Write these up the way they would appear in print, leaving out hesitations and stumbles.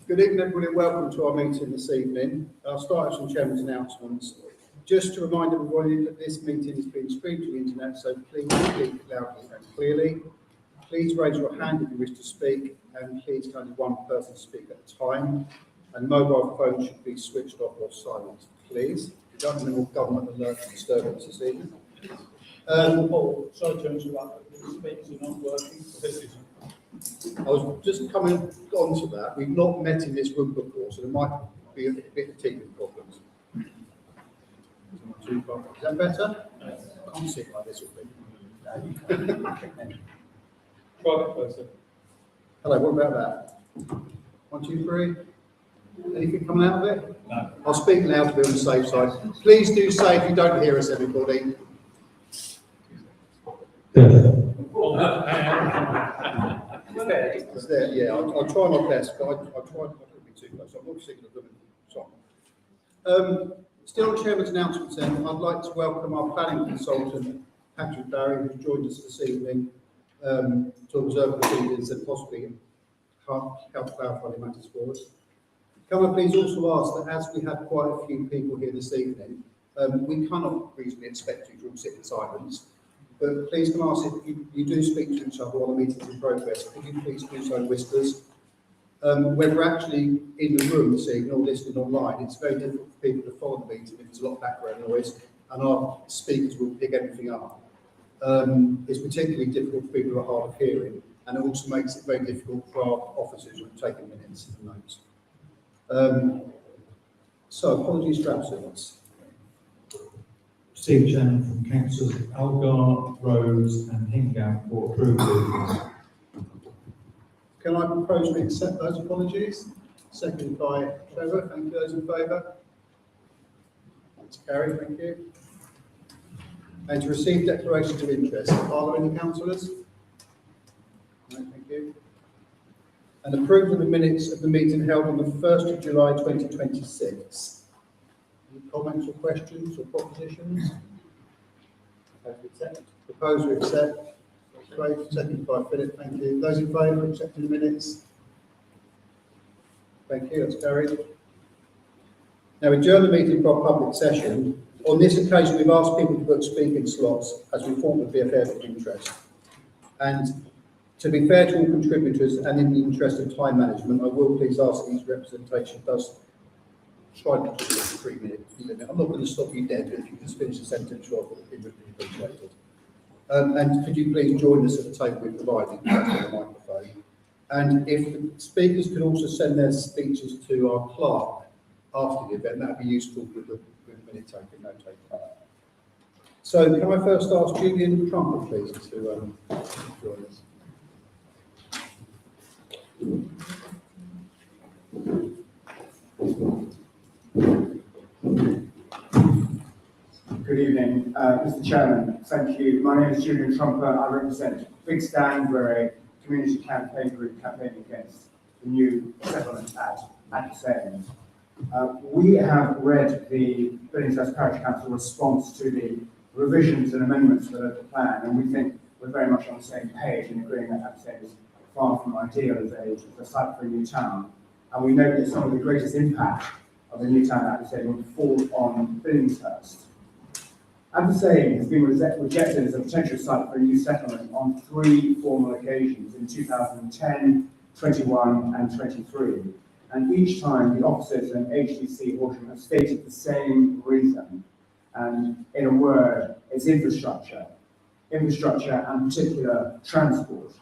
Good evening, everybody, and welcome to our meeting this evening. I'll start with some chairman's announcements. Just to remind everybody that this meeting is being streamed to the internet, so please speak loudly and clearly. Please raise your hand if you wish to speak, and please only one person speak at a time. And mobile phones should be switched off or silenced, please. We don't have any more government alert disturbance this evening. Paul, sorry to interrupt, but the speakers are not working. I was just coming on to that. We've not met in this room before, so there might be a bit of teething problems. Is that better? I can't see it like this with me. Private person. Hello, what about that? 1, 2, 3. Anything coming out of it? No. I'll speak loud to be on the safe side. Please do say if you don't hear us, everybody. It's there, yeah. I'll try my best, but I'll try not to be too close. I'm not sick of them. Sorry. Still on Chairman's announcements then, I'd like to welcome our planning consultant, Patrick Barry, who's joined us this evening to observe proceedings and possibly help clarify the matters for us. Can I please also ask that as we have quite a few people here this evening, we cannot reasonably expect you to all sit in silence. But please can I ask if you do speak to each other while the meeting's in progress, could you please do so in whispers? When we're actually in the room this evening or listening online, it's very difficult for people to follow the meeting if there's a lot of background noise, and our speakers will pick everything up. It's particularly difficult for people who are hard of hearing, and it also makes it very difficult for our officers who are taking minutes and notes. So apologies for absence. Steve Chairman from Councillors Algar, Rose and Hingham for approval. Can I propose we accept those apologies? Seconded by Trevor. Thank you. Those in favour? That's carried. Thank you. And to receive declarations of interest. Are there any councillors? No, thank you. And approve of the minutes of the meeting held on the 1st of July 2026. Any comments or questions or propositions? Propose we accept. Great, seconded by Philip, thank you. Those in favour of accepting the minutes? Thank you, that's carried. Now, we adjourn the meeting for our public session. On this occasion, we've asked people to book speaking slots as we thought would be a fair bit of interest. And to be fair to all contributors and in the interest of time management, I will please ask that each representation does try to keep it 3 minutes limit. I'm not going to stop you dead, but if you just finish the sentence off, it would be appreciated. And could you please join us at the table we provided with the microphone? And if the speakers could also send their speeches to our clerk after the event, that would be useful with the minute taking, note taking. So can I first ask Julian Trumpet, please, to join us? Good evening, Mr. Chairman. Thank you. My name is Julian Trumper. I represent Big Stand. We're a community campaign group campaigning against the new settlement at Sand. We have read the Billingshurst Parish Council response to the revisions and amendments to the plan, and we think we're very much on the same page in agreeing that Sand is far from ideal as a site for a new town. And we know that some of the greatest impact of the new town at Sand will fall on Billingshurst. Aberdeen has been rejected as a potential site for a new settlement on 3 formal occasions in 2010, 21 and 23. And each time the officers and HDC Horsham have stated the same reason. And in a word, it's infrastructure and particular transport.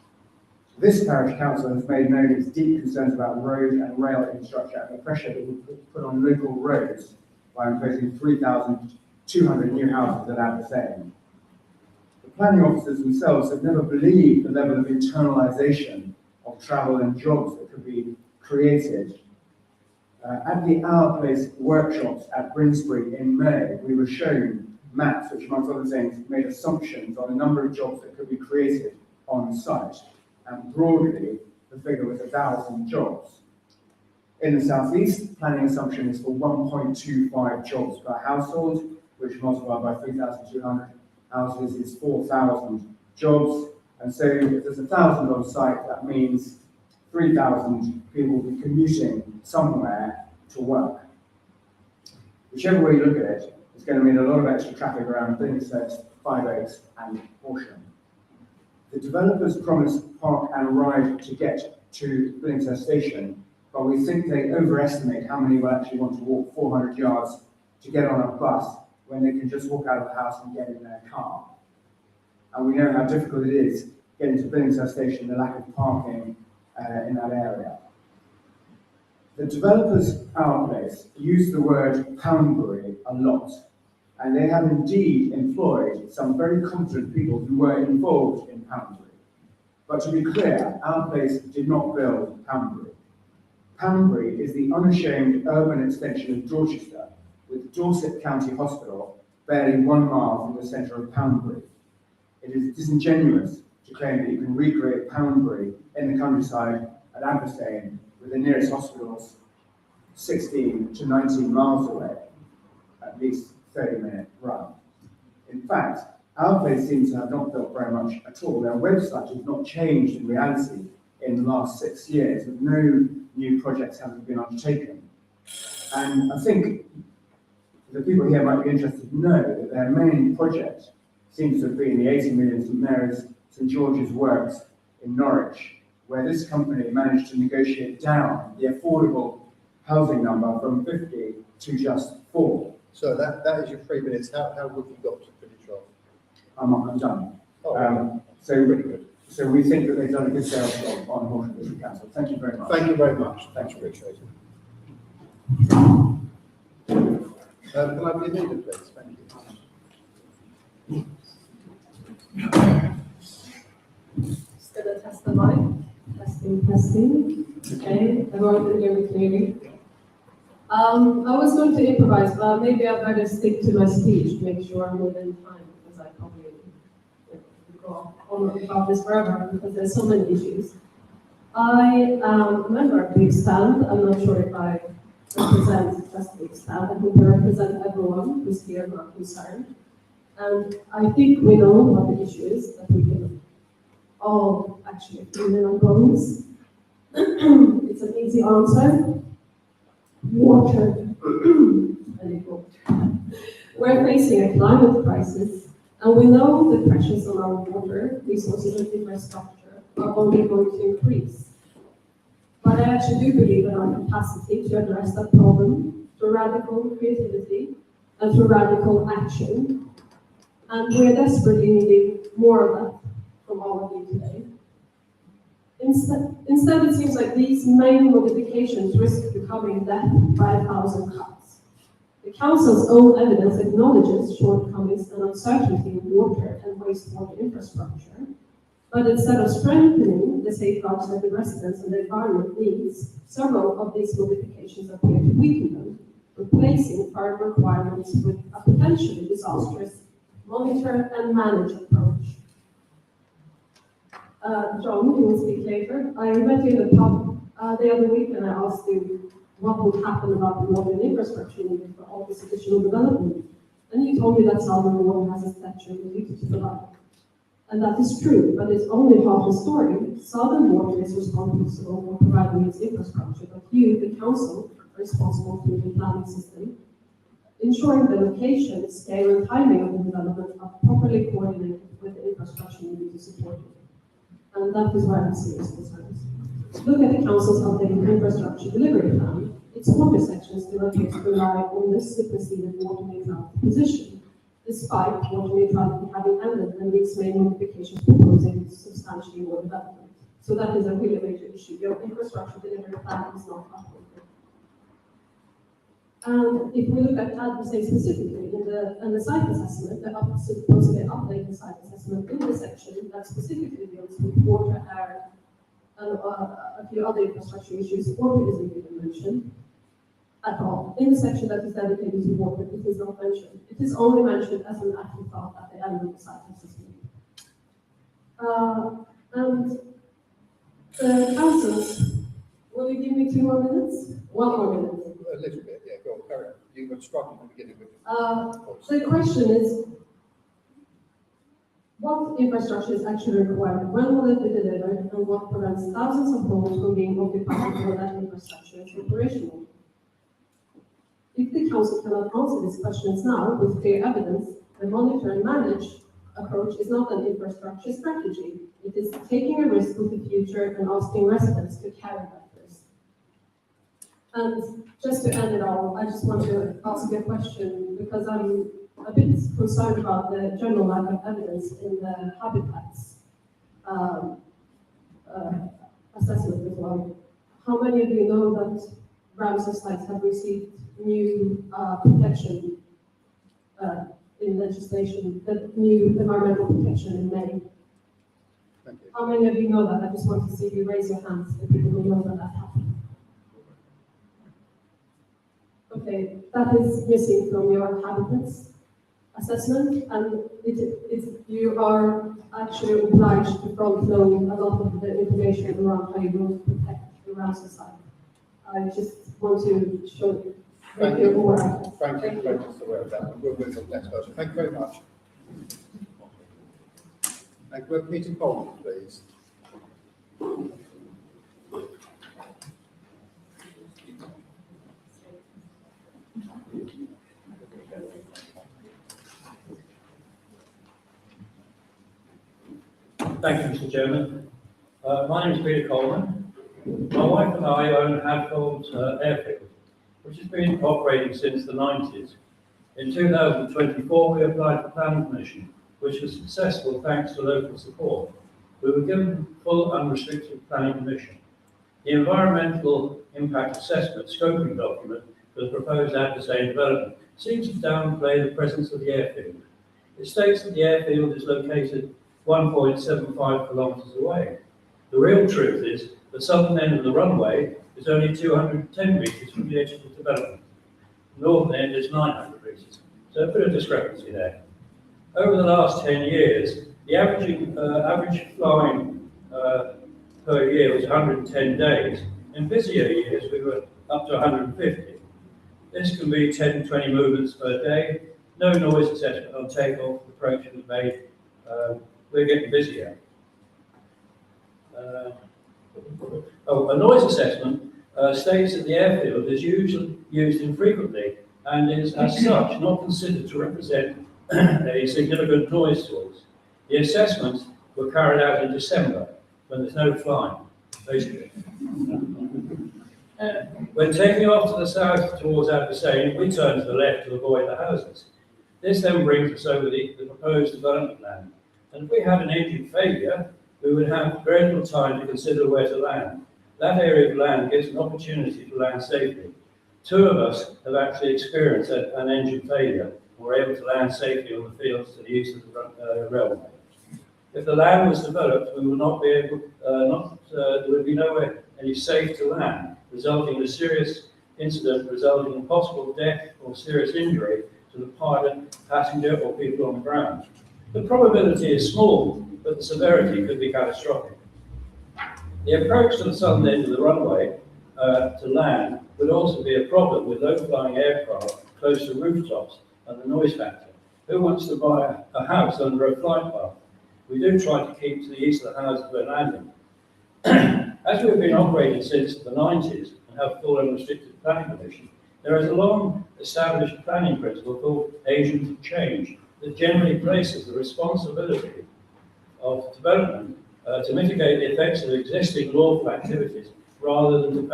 This parish council has made known its deep concerns about road and rail infrastructure and the pressure that would be put on local roads by imposing 3,200 new houses at Aberdeen. The planning officers themselves have never believed the level of internalisation of travel and jobs that could be created. At the Our Place workshops at Brinsbury in May, we were shown maps which, amongst other things, made assumptions on the number of jobs that could be created on site. And broadly, the figure was 1,000 jobs. In the southeast, planning assumption is for 1.25 jobs per household, which multiplied by 3,200 houses is 4,000 jobs. And so if there's 1,000 on site, that means 3,000 people will be commuting somewhere to work. Whichever way you look at it, it's going to mean a lot of extra traffic around Billingshurst, 5/8 and Horsham. The developers promised park and ride to get to Billingshurst station, but we think they overestimate how many will actually want to walk 400 yards to get on a bus when they can just walk out of the house and get in their car. And we know how difficult it is getting to Billingshurst station, the lack of parking in that area. The developers, our place, use the word Poundbury a lot, and they have indeed employed some very competent people who were involved in Poundbury. But to be clear, our place did not build Poundbury. Poundbury is the unashamed urban extension of Dorchester, with Dorset County Hospital barely 1 mile from the centre of Poundbury. It is disingenuous to claim that you can recreate Poundbury in the countryside at Aberystwyth, with the nearest hospitals 16 to 19 miles away, at least 30-minute run. In fact, our place seems to have not built very much at all. Their website has not changed in reality in the last 6 years, with no new projects having been undertaken. And I think the people here might be interested to know that their main project seems to have been the 80 million St Mary's St George's Works in Norwich, where this company managed to negotiate down the affordable housing number from 50 to just 4. So that is your 3 minutes. How would you got to finish off? I'm done. Oh, Pretty good. So we think that they've done a good sales job on Horsham District Council. Thank you very much. Thank you very much. Thanks, Richard. Can I be a leader, please? Thank you. Just gonna test the mic. Testing. Okay, everyone can hear me clearly. I was going to improvise, but maybe I better stick to my speech to make sure I'm within time, because I probably go on about this forever, because there's so many issues. I am a member of Big Stand. I'm not sure if I represent just Big Stand. I think I represent everyone who's here who are concerned. And I think we know what the issue is, that we can all actually fill in on bones. It's an easy answer. Water. We're facing a climate crisis, and we know the pressures on our water, resources and infrastructure are only going to increase. But I actually do believe in our capacity to address that problem through radical creativity and through radical action. And we're desperately needing more of that from all of you today. Instead, it seems like these main modifications risk becoming death by 1,000 cuts. The Council's own evidence acknowledges shortcomings and uncertainty in water and wastewater infrastructure, but instead of strengthening the safeguards that the residents and the environment needs, several of these modifications appear to weaken them, replacing firm requirements with a potentially disastrous monitor and manage approach. John, you will speak later. I met you in the pub the other week, and I asked you what would happen about the water and infrastructure needed for all this additional development. And you told me that Southern Water has a statutory duty to provide. And that is true, but it's only half the story. Southern Water is responsible for providing its infrastructure, but you, the council, are responsible for the planning system, ensuring the location, scale, and timing of the development are properly coordinated with the infrastructure needed to support it. And that is where I have serious concerns. Look at the council's updated infrastructure delivery plan. Its water section still appears to rely on this superseded water neutrality position, despite water neutrality having ended and these main modifications proposing substantially more development. So that is a really major issue. Your infrastructure delivery plan is not updated. And if we look at Aberystwyth specifically, in the site assessment, the supposedly updated site assessment in the section that specifically deals with water, air, and a few other infrastructure issues, water isn't even mentioned at all. In the section that is dedicated to water, it is not mentioned. It is only mentioned as an afterthought at the end of the site assessment. And the councils, will you give me 2 more minutes? 1 more minute. A little bit, yeah, go on, carry on. You were struggling at the beginning with The question is, What infrastructure is actually required? When will it be delivered? And what prevents thousands of homes from being occupied before that infrastructure is operational? If the council cannot answer these questions now with clear evidence, the monitor and manage approach is not an infrastructure strategy. It is taking a risk with the future and asking residents to carry that risk. And just to end it all, I just want to ask you a question because I'm a bit concerned about the general lack of evidence in the habitats assessment as well. How many of you know that Ramsar sites have received new protection in legislation, the new environmental protection in May? Thank you. How many of you know that? I just want to see you raise your hands, the people who know that happened. Okay, that is missing from your habitats assessment, and you are actually obliged to front load a lot of the information around how you're going to protect the Ramsar site. I just want to show you. Thank you you. more. Thank you for making us aware of that. And we'll move to the next person. Thank you very much. Thank you. Peter Coleman, please. Thank you, Mr. Chairman. My name is Peter Coleman. My wife and I own Hadfield Airfield, which has been operating since the 90s. In 2024, we applied for planning permission, which was successful thanks to local support. We were given full unrestricted planning permission. The environmental impact assessment scoping document for the proposed Aberdeen development seems to downplay the presence of the airfield. It states that the airfield is located 1.75 kilometres away. The real truth is the southern end of the runway is only 210 metres from the edge of the development. The northern end is 900 metres, so a bit of discrepancy there. Over the last 10 years, the average flying per year was 110 days. In busier years, we were up to 150. This can be 10 to 20 movements per day. No noise assessment on takeoff, approach was made. We're getting busier. A noise assessment states that the airfield is usually used infrequently and is, as such, not considered to represent a significant noise source. The assessments were carried out in December, when there's no flying, basically. When taking off to the south towards Aberdeen, we turn to the left to avoid the houses. This then brings us over the proposed development land. And if we had an engine failure, we would have very little time to consider where to land. That area of land gives an opportunity to land safely. Two of us have actually experienced an engine failure and were able to land safely on the fields to the east of the railway. If the land was developed, we would not be able, there would be nowhere any safe to land, resulting in a serious incident, resulting in possible death or serious injury to the pilot, passenger, or people on the ground. The probability is small, but the severity could be catastrophic. The approach to the southern end of the runway to land would also be a problem with low-flying aircraft close to rooftops and the noise factor. Who wants to buy a house under a flight path? We do try to keep to the east of the houses we're landing. As we've been operating since the 90s and have full unrestricted planning permission, there is a long-established planning principle called agent of change that generally places the responsibility of development to mitigate the effects of existing lawful activities rather than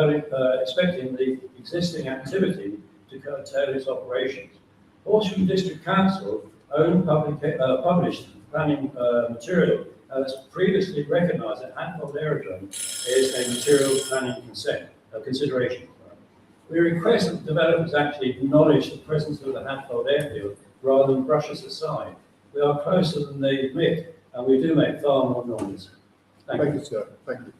expecting the existing activity to curtail its operations. Horsham District Council own published planning material has previously recognised that Hadfield Aerodrome is a material planning consideration. We request that developers actually acknowledge the presence of the Hadfield Airfield rather than brush us aside. We are closer than they admit, and we do make far more noise. Thank you, sir. Thank you.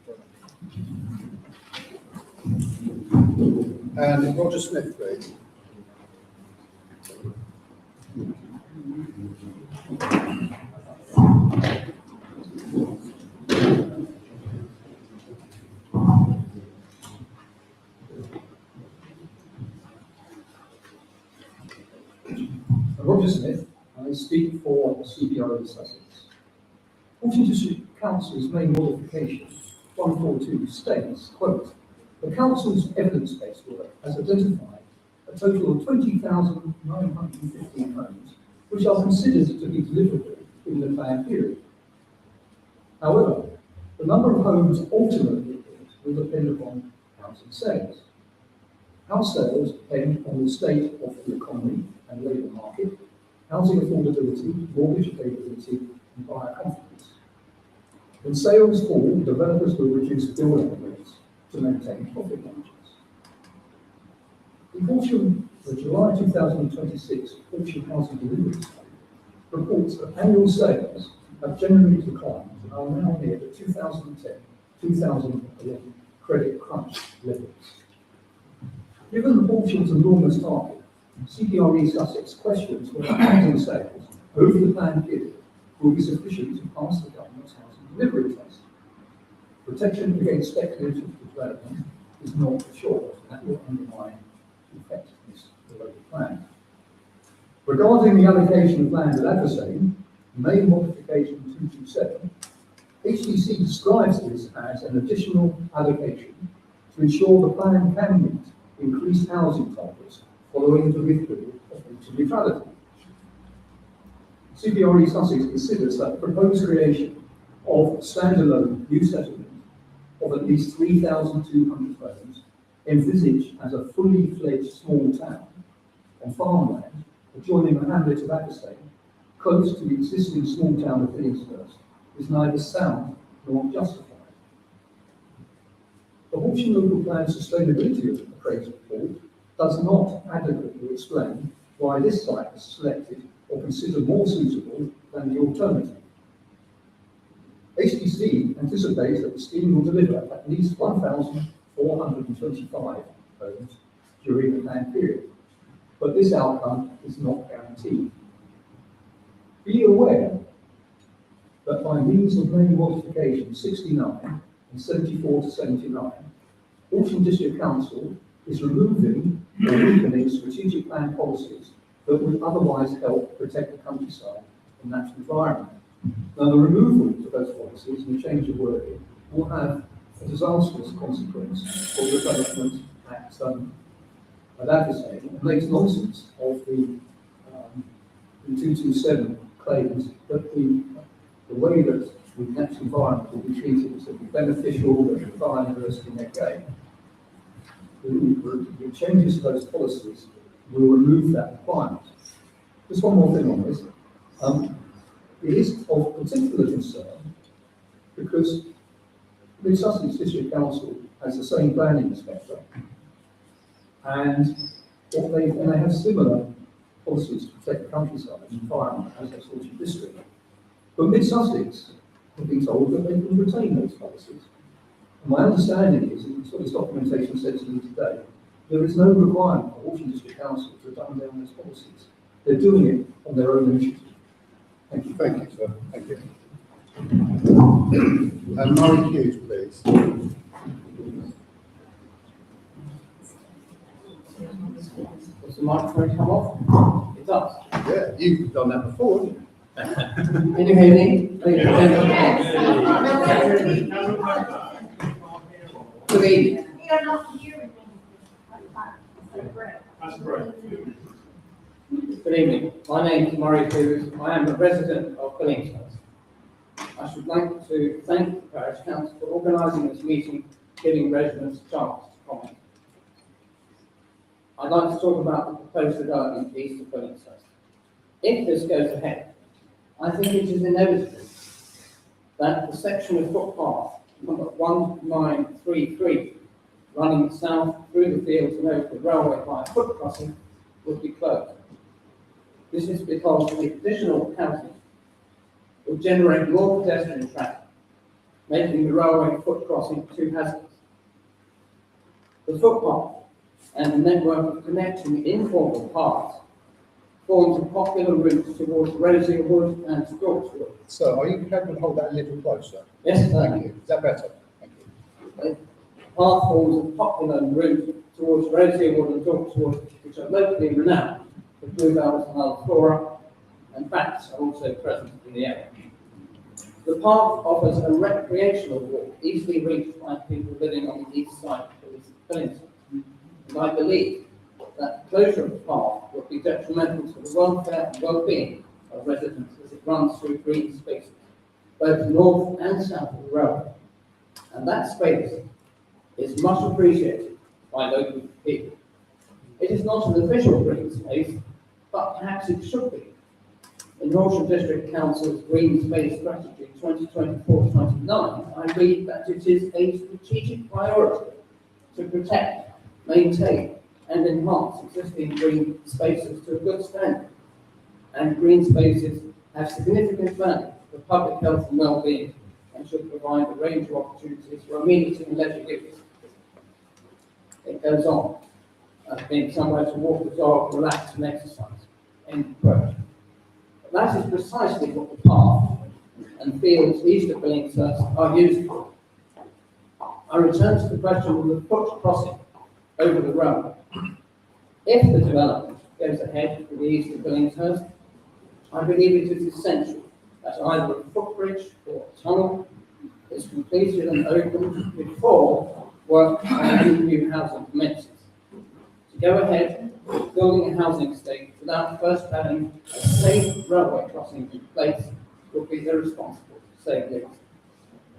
And Roger Smith, please. Roger Smith, I speak for CBO in Sussex. Horsham District Council's main modification, 142, states, quote, "The council's evidence-based work has identified a total of 20,915 homes which are considered to be deliverable in the planned period. However, the number of homes ultimately built will depend upon housing sales. House sales depend on the state of the economy and labour market, housing affordability, mortgage availability, and buyer confidence. When sales fall, developers will reduce build-out rates to maintain profit margins." In Horsham, the July 2026 Horsham Housing Delivery Study reports that annual sales have generally declined and are now near the 2010-2011 credit crunch levels. Given Horsham's enormous target, CPRE Sussex questions whether housing sales over the planned period will be sufficient to pass the government's housing delivery test. Protection against speculative development is not assured and will undermine the effectiveness of the local plan. Regarding the allocation of land at Aberystwyth, main modification 227, HDC describes this as an additional allocation to ensure the plan can meet increased housing targets following the withdrawal of region neutrality. CPRE Sussex considers that the proposed creation of standalone new settlement of at least 3,200 homes envisaged as a fully fledged small town on farmland adjoining the hamlet of Aberystwyth, close to the existing small town of Billingshurst, is neither sound nor justified. The Horsham Local Plan Sustainability Appraisal Report does not adequately explain why this site was selected or considered more suitable than the alternative. HDC anticipates that the scheme will deliver at least 1,425 homes during the planned period, but this outcome is not guaranteed. Be aware that by means of main modification 69 and 74 to 79, Horsham District Council is removing or weakening strategic plan policies that would otherwise help protect the countryside and natural environment. Now, the removal of those policies and the change of wording will have a disastrous consequence for development at Aberystwyth and makes nonsense of the 227 claims that the way that the natural environment will be treated is to be beneficial, that the biodiversity net gain. The changes to those policies will remove that requirement. Just one more thing on this. It is of particular concern because the Sussex District Council has the same planning inspector, and they have similar policies to protect the countryside and environment as the Horsham District. But Mid Sussex have been told that they can retain those policies. And my understanding is, and what this documentation said to you today, there is no requirement for Horsham District Council to dumb down those policies. They're doing it on their own initiative. Thank you. Thank you, sir. Thank you. Murray Hughes, please. Does the microphone come off? It does. Yeah, you've done that before, haven't you? Can you hear me? Ladies and gentlemen? Good evening. Good evening. My name is Murray Hughes. I am a resident of Billingshurst. I should like to thank the Parish Council for organising this meeting, giving residents a chance to comment. I'd like to talk about the proposed development east of Billingshurst. If this goes ahead, I think it is inevitable that the section of footpath number 1933 running south through the fields and over the railway by foot crossing would be closed. This is because the additional housing will generate more pedestrian traffic, making the railway foot crossing too hazardous. The footpath and the network of connecting informal paths forms a popular route towards Rosier Wood and Storkswood. So, are you capable to hold that a little closer? Yes, Thank you. Is that better? Thank you. The path forms a popular route towards Rosier Wood and Storkswood, which are locally renowned for bluebells and flora, and bats are also present in the area. The park offers a recreational walk easily reached by people living on the east side of the peninsula. And I believe that the closure of the park would be detrimental to the welfare and well-being of residents as it runs through green spaces, both north and south of the railway. And that space is much appreciated by local people. It is not an official green space, but perhaps it should be. In Horsham District Council's Green Space Strategy 2024-29, I read that it is a strategic priority to protect, maintain, and enhance existing green spaces to a good standard. And green spaces have significant value for public health and well-being and should provide a range of opportunities for amenity and leisure use. It goes on, being somewhere to walk the dog, relax and exercise. End quote. That is precisely what the park and fields east of Billingshurst are used for. I return to the question of the foot crossing over the road. If the development goes ahead to the east of Billingshurst, I believe it is essential that either a footbridge or a tunnel is completed and opened before work on new housing commences. To go ahead with building a housing estate without first having a safe railway crossing in place would be irresponsible, to say the least.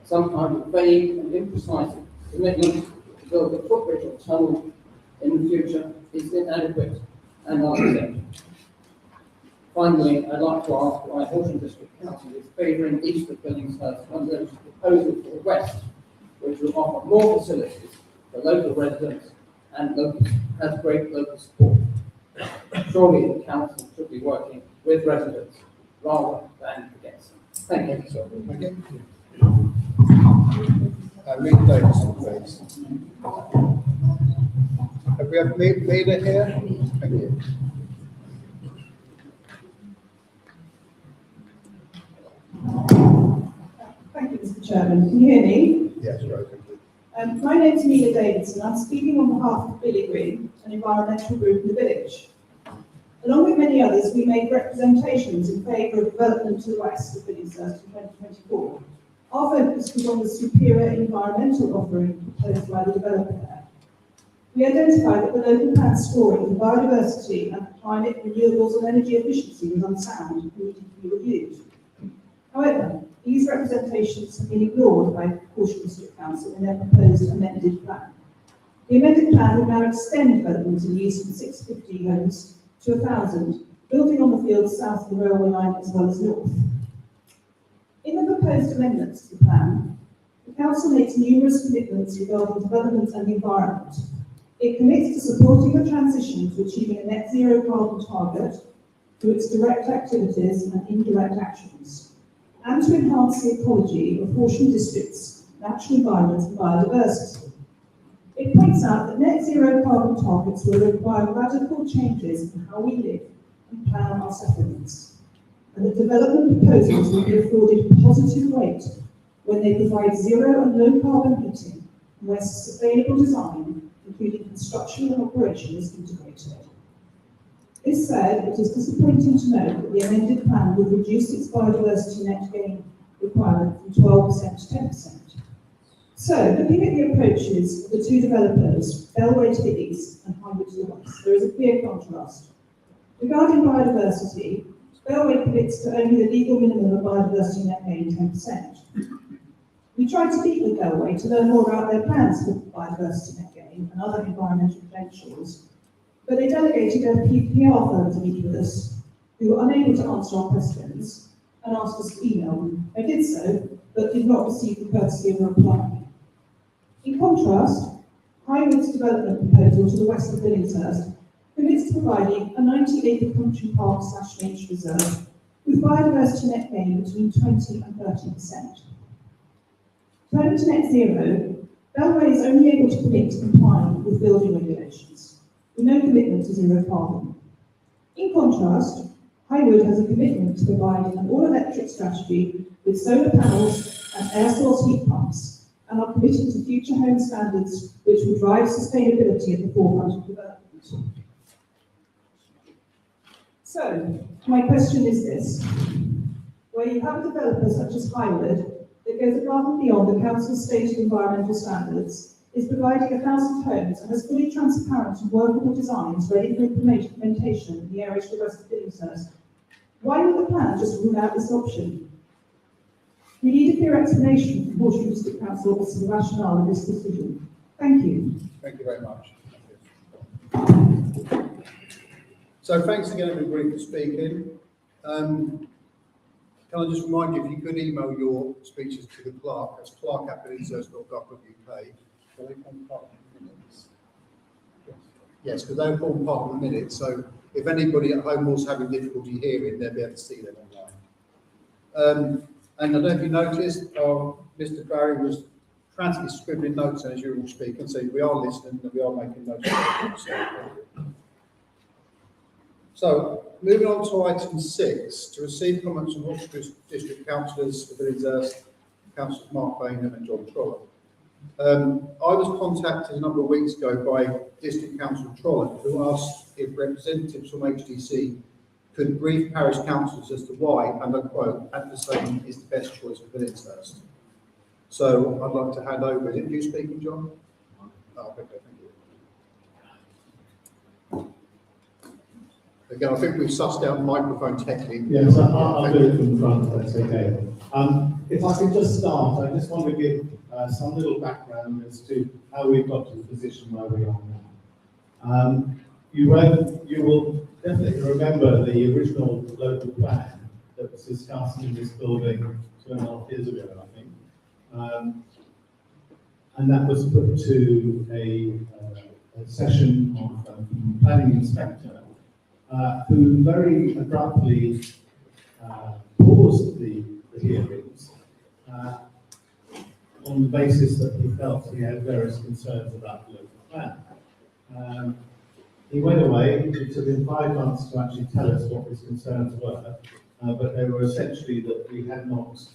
Some kind of vague and imprecise commitment to build a footbridge or tunnel in the future is inadequate and unacceptable. Finally, I'd like to ask why Horsham District Council is favouring east of Billingshurst when there is a proposal for the west, which will offer more facilities for local residents and has great local support. Surely the council should be working with residents rather than against them. Thank you. Thank you. Reed Davidson, please. Have we have Mida here? Thank you. Thank you, Mr. Chairman. Can you hear me? Yes, right, thank you. My name is Mila Davidson. I'm speaking on behalf of Billy Green, an environmental group in the village. Along with many others, we made representations in favour of development to the west of Billingshurst in 2024. Our focus was on the superior environmental offering proposed by the developer there. We identified that the local plan scoring for biodiversity and climate, renewables and energy efficiency was unsound and needed to be reviewed. However, these representations have been ignored by Horsham District Council in their proposed amended plan. The amended plan will now extend development in use from 650 homes to 1,000, building on the fields south of the railway line as well as north. In the proposed amendments to the plan, the Council makes numerous commitments regarding development and the environment. It commits to supporting the transition to achieving a net zero carbon target through its direct activities and indirect actions, and to enhance the ecology of Horsham District's natural environment and biodiversity. It points out that net zero carbon targets will require radical changes in how we live and plan our settlements, and that development proposals will be afforded positive weight when they provide zero and low carbon heating and where sustainable design, including construction and operation, is integrated. This said, it is disappointing to note that the amended plan would reduce its biodiversity net gain requirement from 12% to 10%. So, looking at the approaches of the two developers, Bellway to the east and Highwood to the west, there is a clear contrast. Regarding biodiversity, Bellway commits to only the legal minimum of biodiversity net gain 10%. We tried to speak with Bellway to learn more about their plans for biodiversity net gain and other environmental credentials, but they delegated a PR firm to meet with us, who were unable to answer our questions and asked us to email them. They did so, but did not receive the courtesy of a reply. In contrast, Highwood's development proposal to the west of Billingshurst commits to providing a 90-acre country park / nature reserve with biodiversity net gain between 20 and 30%. Turning to net zero, Bellway is only able to commit to complying with building regulations, with no commitment to zero carbon. In contrast, Highwood has a commitment to providing an all-electric strategy with solar panels and air source heat pumps, and are committed to future home standards which will drive sustainability at the forefront of development. So, my question is this. where you have a developer such as Highwood that goes above and beyond the council's stated environmental standards, is providing 1,000 homes and has fully transparent and workable designs ready for implementation in the areas to the west of Billingshurst, why would the plan just rule out this option? We need a clear explanation from Horsham District Council as to the rationale of this decision. Thank you. Thank you very much. So thanks again everybody for speaking. Can I just remind you, if you could email your speeches to the clerk, that's clerk@billingshurst.gov.uk. Shall they form part of the minutes? Yes, because they form part of the minutes, so if anybody at home was having difficulty hearing, they'll be able to see them online. And I don't know if you noticed, Mr. Barry was frantically scribbling notes as you were all speaking, so we are listening and we are making notes. So, moving on to item 6, to receive comments from Horsham District Councillors for Billingshurst, Councillors Mark Bainham and John Trollope. I was contacted a number of weeks ago by District Councillor Trollope, who asked if representatives from HDC could brief parish councils as to why, and I quote, "Adversarial is the best choice for Billingshurst." So I'd like to hand over. Is it you speaking, John? Oh, okay, thank you. Again, I think we've sussed out microphone technique. Yes, I'll do it from the front, if that's okay. If I could just start, I just want to give some little background as to how we've got to the position where we are now. You will definitely remember the original local plan that was discussed in this building 2.5 years ago, I think. And that was put to a session of planning inspector, who very abruptly paused the hearings on the basis that he felt he had various concerns about the local plan. He went away. It took him 5 months to actually tell us what his concerns were, but they were essentially that we had not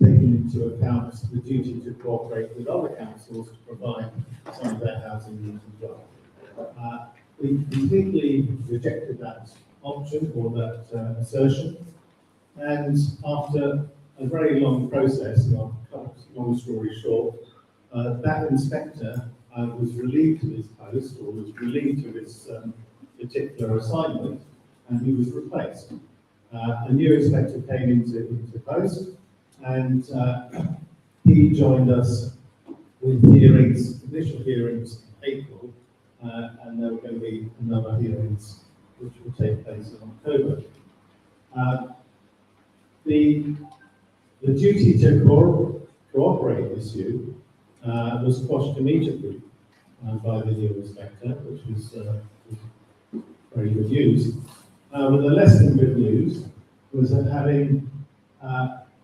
taken into account the duty to cooperate with other councils to provide some of their housing needs as well. We completely rejected that option or that assertion, and after a very long process, long story short, that inspector was relieved of his post, or was relieved of his particular assignment, and he was replaced. A new inspector came into post, and he joined us with hearings, initial hearings in April, and there were going to be another hearings which will take place in October. The duty to cooperate issue was quashed immediately by the new inspector, which was very good news. But the less than good news was that having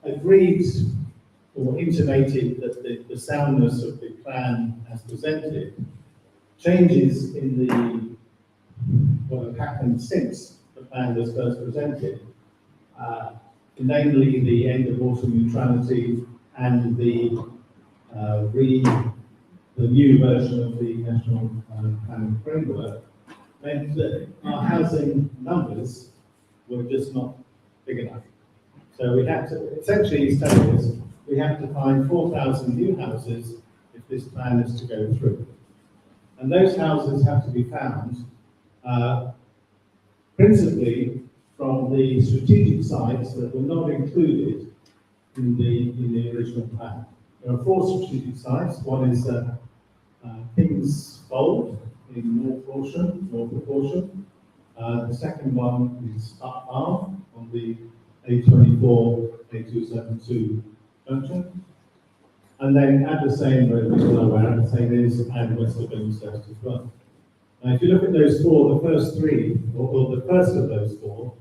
agreed or intimated that the soundness of the plan as presented, changes in what have happened since the plan was first presented, namely the end of water neutrality and the new version of the National Planning Framework, meant that our housing numbers were just not big enough. So we had to, essentially he's telling us, we have to find 4,000 new houses if this plan is to go through. And those houses have to be found principally from the strategic sites that were not included in the original plan. There are 4 strategic sites. One is King's Fold in North of Horsham. The second one is Up Farm on the A24, A272 junction. And then Adversarial, where we know where Adversarial is, and West of Billingshurst as well. Now, if you look at those 4, the first 3, or the first of those 4,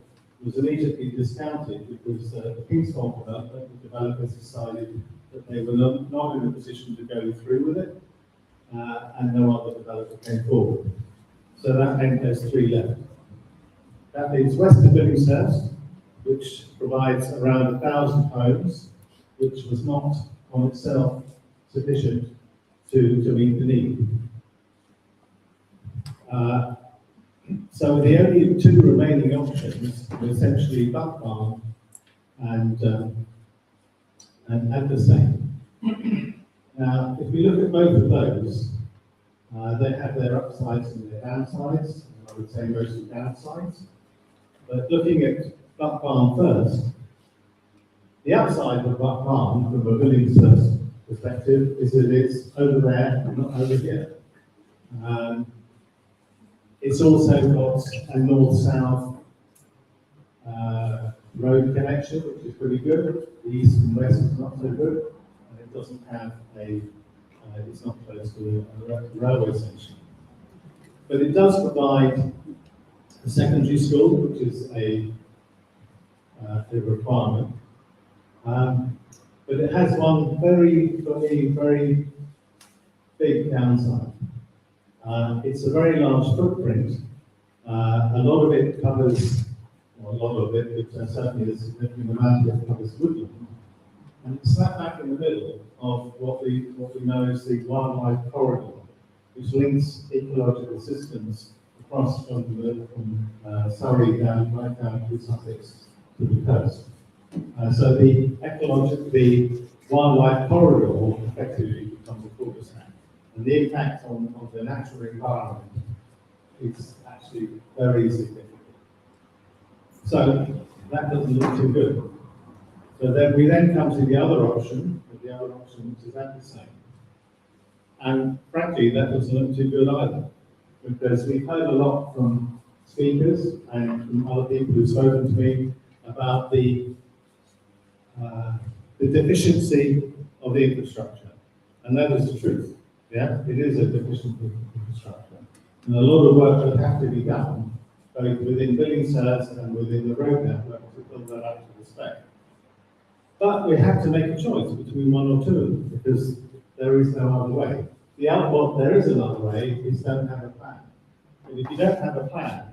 was immediately discounted because the King's Fold development, the developers decided that they were not in a position to go through with it, and no other developer came forward. So that meant there's 3 left. That leaves West of Billingshurst, which provides around 1,000 homes, which was not on itself sufficient to meet the need. So the only 2 remaining options were essentially Buck Farm and the same. Now, if we look at both of those, they have their upsides and their downsides, and I would say mostly downsides. But looking at Buck Barn first, the upside of Buck Barn from a Billingshurst perspective is that it's over there and not over here. It's also got a north-south road connection, which is pretty good. The east and west is not so good, and it doesn't have it's not close to a railway station. But it does provide a secondary school, which is a requirement. But it has one very big downside. It's a very large footprint. A lot of it covers, well, a lot of it, but certainly a significant amount of it covers woodland. And it's slap back in the middle of what we know as the wildlife corridor, which links ecological systems across from Surrey right down to Sussex to the coast. So the wildlife corridor effectively becomes a cul-de-sac, and the impact on the natural environment is actually very significant. So that doesn't look too good. So then we come to the other option, which is the same. And frankly, that doesn't look too good either, because we've heard a lot from speakers and from other people who've spoken to me about the deficiency of the infrastructure, and that is the truth. Yeah, it is a deficient infrastructure, and a lot of work would have to be done, both within Billingshurst and within the road network, to build that up to the spec. But we have to make a choice between one or two, because there is no other way. There is another way, is don't have a plan. And if you don't have a plan,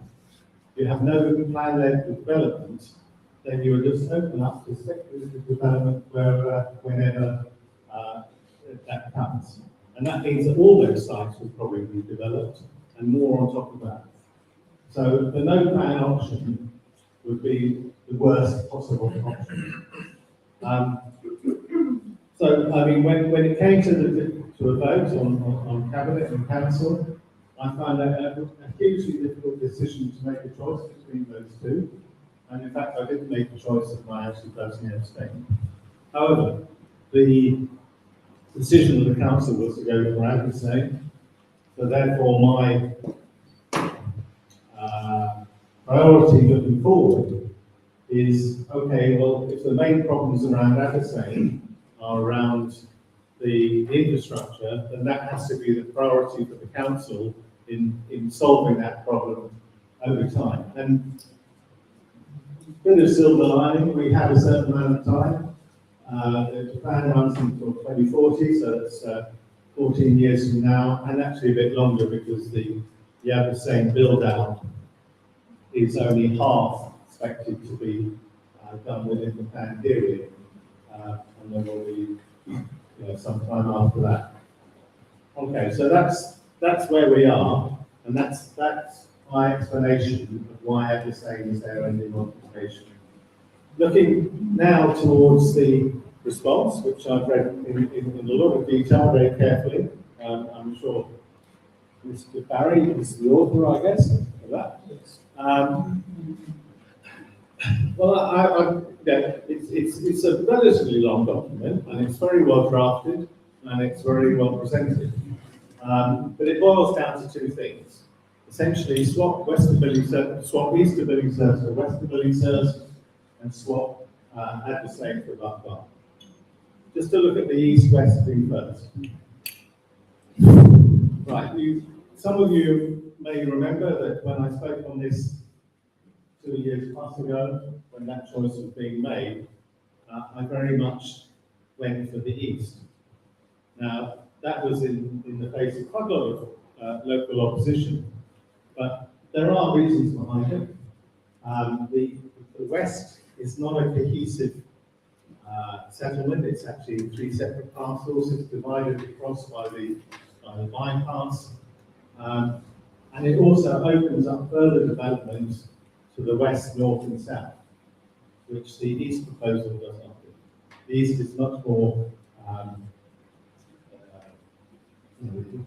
you have no plan-led development, then you will just open up to speculative development whenever that comes. And that means that all those sites will probably be developed, and more on top of that. So the no plan option would be the worst possible option. So, I mean, when it came to a vote on Cabinet and Council, I found that a hugely difficult decision to make a choice between those two. And in fact, I didn't make a choice of my actually personally abstaining. However, the decision of the council was to go for Aberdeen, so therefore my priority looking forward is, okay, well, if the main problems around Aberdeen are around the infrastructure, then that has to be the priority for the council in solving that problem over time. And bit of silver lining, we have a certain amount of time. The plan runs until 2040, so that's 14 years from now, and actually a bit longer because the Aberdeen build-out is only half expected to be done within the plan period, and then will be some time after that. Okay, so that's where we are, and that's my explanation of why Aberdeen is there in the modification. Looking now towards the response, which I've read in a lot of detail, very carefully. I'm sure Mr. Barry is the author, I guess, of that. Well, it's a relatively long document, and it's very well drafted, and it's very well presented. But it boils down to two things. Essentially, swap east of Billingshurst for west of Billingshurst, and swap Aberdeen for Buck Barn. Just to look at the east-west thing first. Right, some of you may remember that when I spoke on this 2 years plus ago, when that choice was being made, I very much went for the east. Now, that was in the face of quite a lot of local opposition, but there are reasons behind it. The west is not a cohesive settlement. It's actually in three separate parcels. It's divided across by the bypass, and it also opens up further development to the west, north, and south. which the East proposal does not do. The East is much more,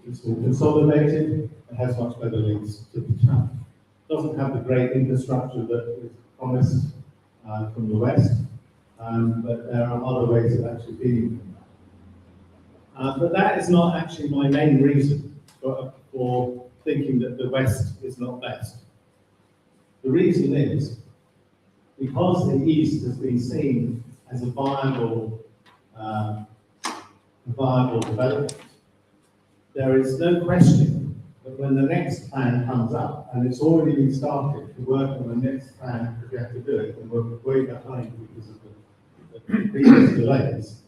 it's more consolidated, and has much better links to the town. Doesn't have the great infrastructure that is promised from the West, but there are other ways of actually dealing with that. But that is not actually my main reason for thinking that the West is not best. The reason is because the East has been seen as a viable development. There is no question that when the next plan comes up, and it's already been started to work on the next plan, because we have to do it, and we're way behind because of the previous delays,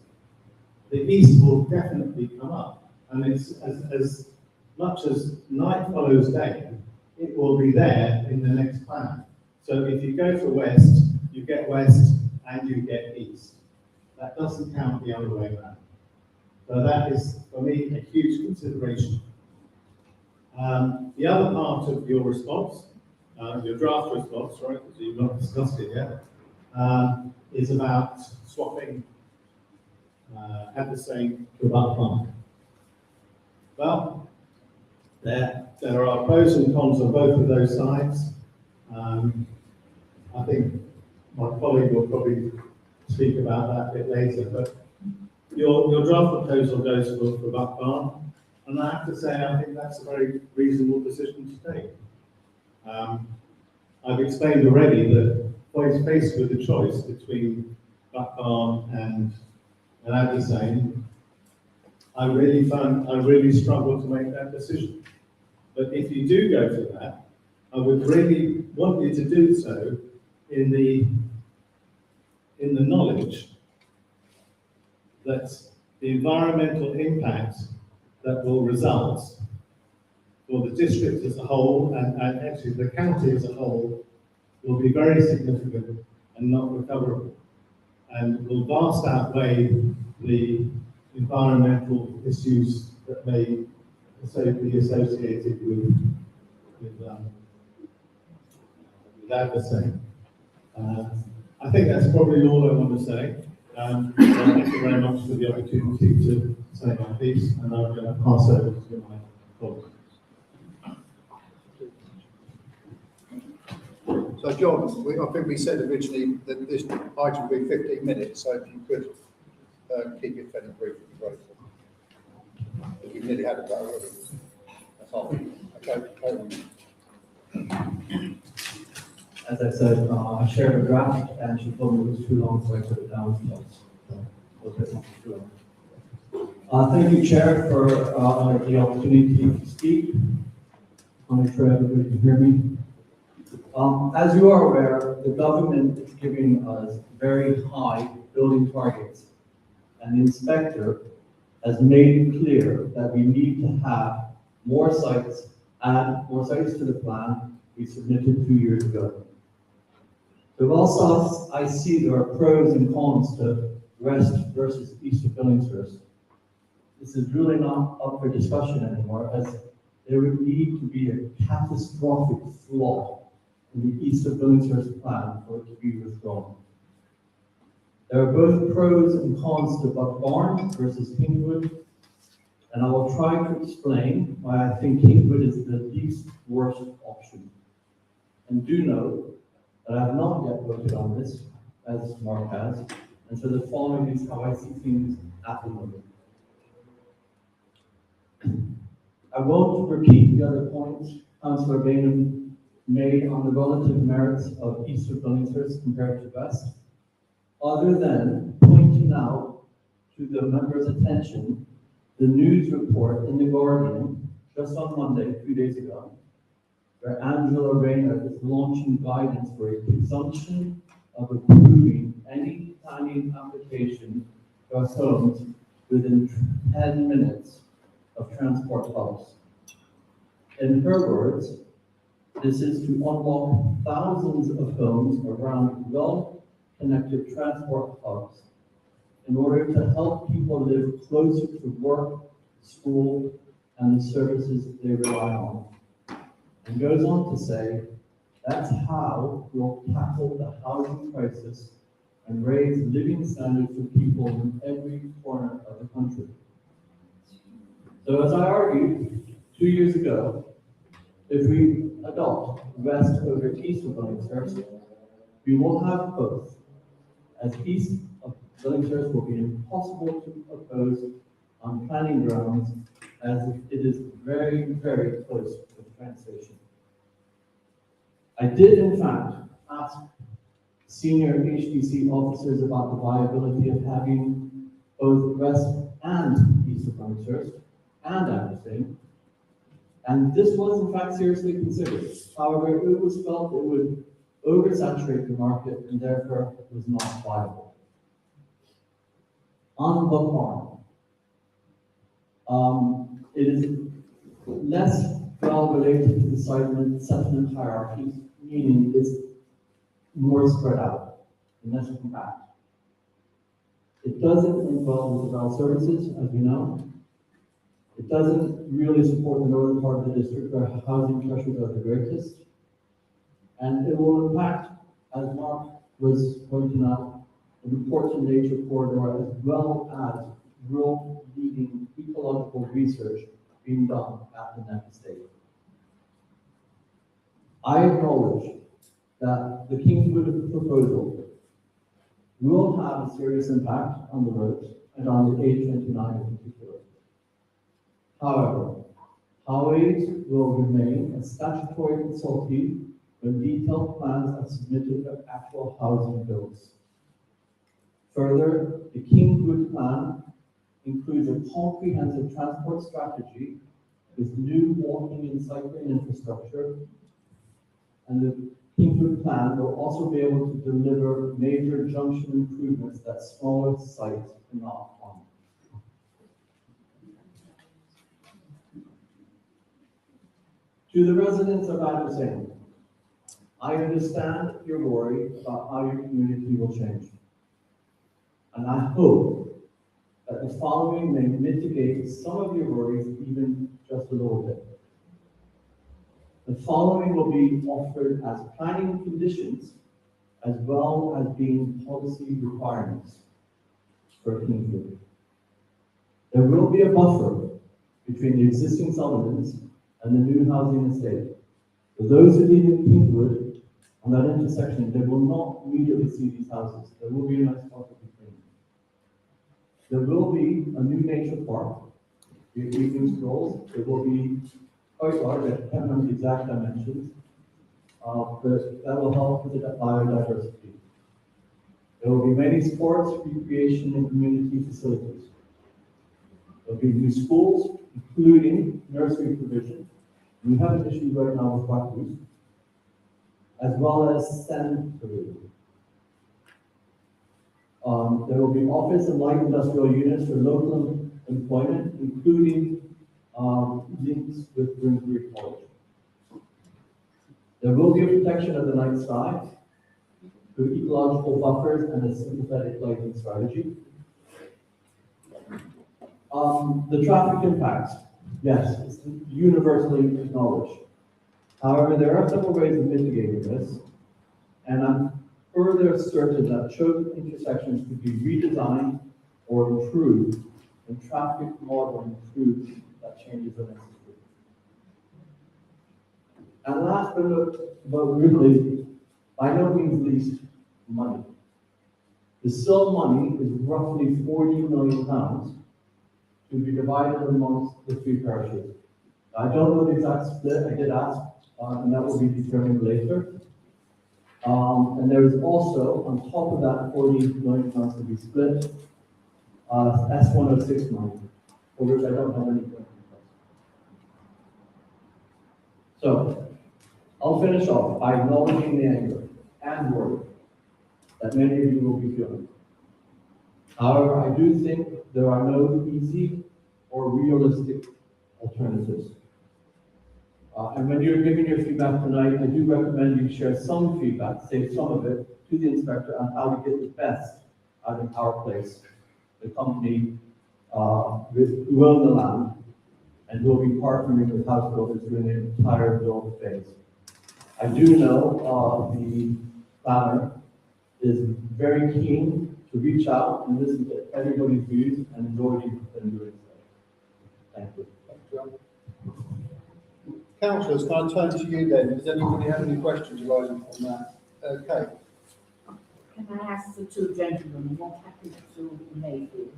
the East will definitely come up. And it's as much as night follows day, it will be there in the next plan. So if you go for West, you get West and you get East. That doesn't count the other way around. So that is, for me, a huge consideration. The other part of your response, your draft response, sorry, because you've not discussed it yet, is about swapping at the same to Buck Farm. Well, there are pros and cons on both of those sides. I think my colleague will probably speak about that a bit later, but your draft proposal goes for Buck Farm, and I have to say I think that's a very reasonable decision to take. I've explained already that when he's faced with the choice between Buck Farm and Aberdeen, I really struggle to make that decision. But if you do go for that, I would really want you to do so in the knowledge that the environmental impact that will result for the district as a whole, and actually the county as a whole, will be very significant and not recoverable, and will vast outweigh the environmental issues that may be associated with adversary. I think that's probably all I want to say. Thank you very much for the opportunity to say my piece, and I'm going to pass over to my colleagues. So John, I think we said originally that this item would be 15 minutes, so if you could keep it fairly brief, would be grateful. We've nearly had it already. That's all. Okay. As I said, I shared a draft and she told me it was too long, so I put it down. Thank you, Chair, for the opportunity to speak. I'm sure everybody can hear me. As you are aware, the government is giving us very high building targets, and the inspector has made it clear that we need to have more sites and more sites to the plan we submitted 2 years ago. So whilst I see there are pros and cons to West versus East of Billingshurst, this is really not up for discussion anymore, as there would need to be a catastrophic flaw in the East of Billingshurst plan for it to be withdrawn. There are both pros and cons to Buckbarn versus Kingwood, and I will try to explain why I think Kingwood is the least worst option. And do know that I have not yet voted on this, as Mark has, and so the following is how I see things at the moment. I won't repeat the other points Councillor Bainham made on the relative merits of East of Billingshurst compared to West, other than pointing out to the members' attention the news report in The Guardian just on Monday, 2 days ago, where Angela Rayner is launching guidance for a presumption of approving any planning application for homes within 10 minutes of transport hubs. In her words, this is to unlock thousands of homes around well-connected transport hubs in order to help people live closer to work, school, and the services they rely on. And goes on to say, that's how we'll tackle the housing crisis and raise living standards for people in every corner of the country. So as I argued 2 years ago, if we adopt west over east of Billingshurst, we will have both, as east of Billingshurst will be impossible to oppose on planning grounds, as it is very, very close to the train station. I did, in fact, ask senior HDC officers about the viability of having both west and east of Billingshurst and Aberdeen, and this was in fact seriously considered. However, it was felt it would oversaturate the market and therefore was not viable. On the farm, it is less well related to the settlement hierarchy, meaning it's more spread out and less compact. It doesn't involve the well services, as you know. It doesn't really support the northern part of the district where housing pressures are the greatest. And it will impact, as Mark was pointing out, an important nature corridor as well as world-leading ecological research being done at the next stage. I acknowledge that the Kingswood proposal will have a serious impact on the roads and on the A29 in particular. However, highways will remain a statutory consultee when detailed plans are submitted for actual housing builds. Further, the Kingswood plan includes a comprehensive transport strategy with new walking and cycling infrastructure, and the Kingswood plan will also be able to deliver major junction improvements that smaller sites cannot fund. To the residents of Aberdeen, I understand your worry about how your community will change. And I hope that the following may mitigate some of your worries even just a little bit. The following will be offered as planning conditions as well as being policy requirements for Kingswood. There will be a buffer between the existing settlements and the new housing estate. For those who live in Kingswood, on that intersection, they will not immediately see these houses. There will be a nice buffer between them. There will be a new nature park, the evening strolls. It will be quite large, I can't remember the exact dimensions, but that will help with the biodiversity. There will be many sports, recreation, and community facilities. There will be new schools, including nursery provision. We have an issue right now with Buckley's, as well as STEM provision. There will be office and light industrial units for local employment, including links with Grimsbury College. There will be a protection of the night sky through ecological buffers and a sympathetic lighting strategy. The traffic impacts, yes, it's universally acknowledged. However, there are several ways of mitigating this, and I'm further certain that chosen intersections could be redesigned or improved when traffic modeling proves that changes are necessary. And last but really, by no means least, money. The SIL money is roughly £40 million to be divided amongst the three parishes. I don't know the exact split, I did ask, and that will be determined later. And there is also, on top of that £40 million to be split, S106 money, for which I don't have any questions. So, I'll finish off by acknowledging the anger and worry that many of you will be feeling. However, I do think there are no easy or realistic alternatives. And when you're giving your feedback tonight, I do recommend you share some feedback, save some of it, to the inspector on how to get the best out of our place, the company who own the land and who will be partnering with house builders during the entire build phase. I do know the planner is very keen to reach out and listen to everybody's views, and is already been doing so. Thank you. Councillors, can I turn to you then? Does anybody have any questions arising from that? Okay. Can I ask the two gentlemen what happened to Mayfield?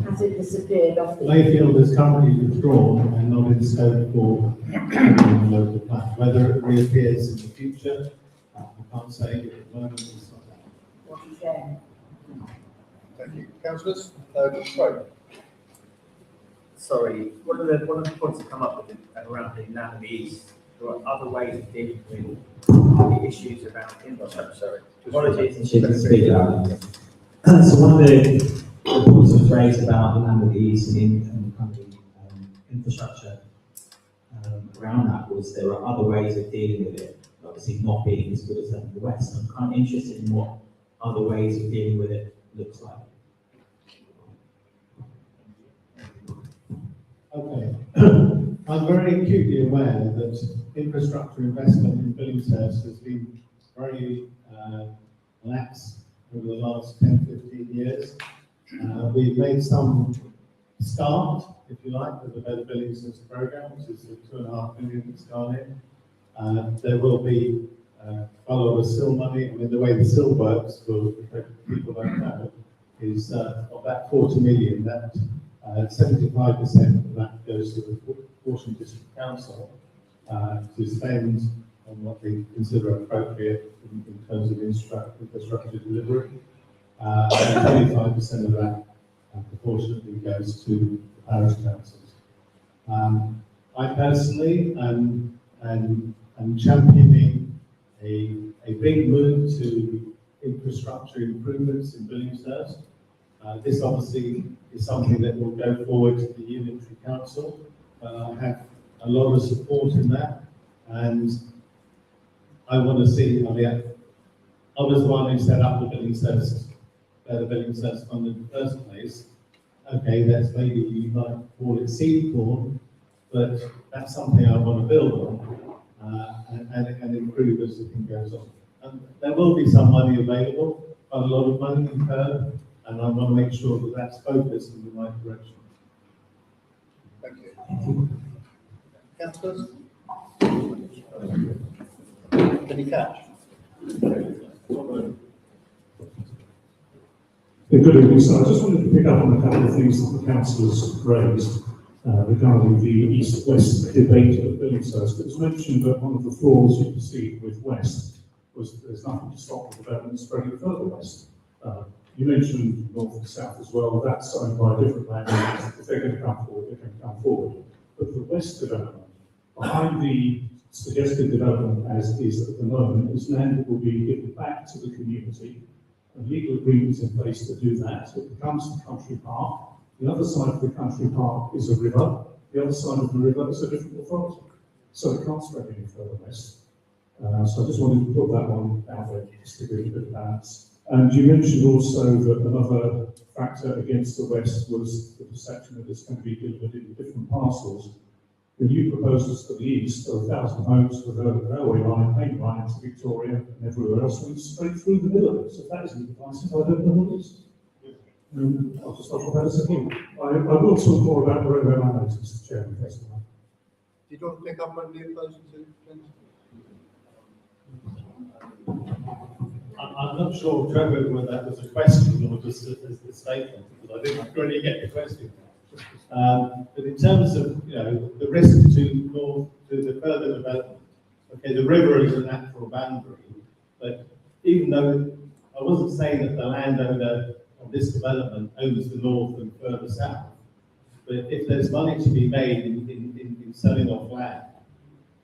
Has it disappeared off the? Mayfield is currently withdrawn and not in scope for the local plan. Whether it reappears in the future, I can't say at the moment. It's not that. What a shame. Thank you. Councillors, Clerk. Sorry, one of the points that come up with around the land of the east, there are other ways of dealing with the issues around infrastructure. Apologies. So one of the points that was raised about the land of the east and kind of infrastructure around that was there are other ways of dealing with it, obviously not being as good as that in the west. I'm kind of interested in what other ways of dealing with it looks like. Okay. I'm very acutely aware that infrastructure investment in Billingshurst has been very lax over the last 10, 15 years. We've made some start, if you like, with the Better Billingshurst programme, which is the £2.5 million that's gone in. There will be quite a lot of SIL money. I mean, the way the SIL works, for people don't know, is of that 40 million, that 75% of that goes to the Horsham District Council to spend on what they consider appropriate in terms of infrastructure delivery. And 25% of that proportionately goes to the parish councils. I personally am championing a big move to infrastructure improvements in Billingshurst. This obviously is something that will go forward to the unitary council. I have a lot of support in that, and I want to see. I mean, I was the one who set up the Billingshurst Fund in the first place. Okay, that's maybe you might call it seed corn, but that's something I want to build on and improve as the thing goes on. And there will be some money available, but a lot of money incurred. And I want to make sure that that's focused in the right direction. Thank you. Councillors? Any catch? Good evening, sir. I just wanted to pick up on a couple of things that the councillors raised regarding the east-west debate at Billingshurst. It was mentioned that one of the flaws you perceived with West was that there's nothing to stop the development spreading further west. You mentioned north and south as well. That's owned by different landowners. If they're going to come forward, they can come forward. But the west development, behind the suggested development as is at the moment, is land that will be given back to the community. And legal agreements in place to do that. It becomes a country park. The other side of the country park is a river. The other side of the river is a different authority. So it can't spread any further west. So I just wanted to put that one out there just to give a bit of balance. And you mentioned also that another factor against the west was the perception that it's going to be delivered in different parcels. The new proposals for the east are 1,000 homes with a railway line, main line to Victoria and everywhere else, and it's straight through the middle of it. So if that isn't divisive, I don't know what is. I'll just offer that as a hint. I will talk more about the railway line, Mr. Chairman. Did you want to pick up on the opposing to? I'm not sure, Trevor, whether that was a question or just a statement, because I didn't really get the question. But in terms of, the risk to the further development, okay, the river is a natural boundary, but even though I wasn't saying that the landowner of this development owns the north and further south, but if there's money to be made in selling off land,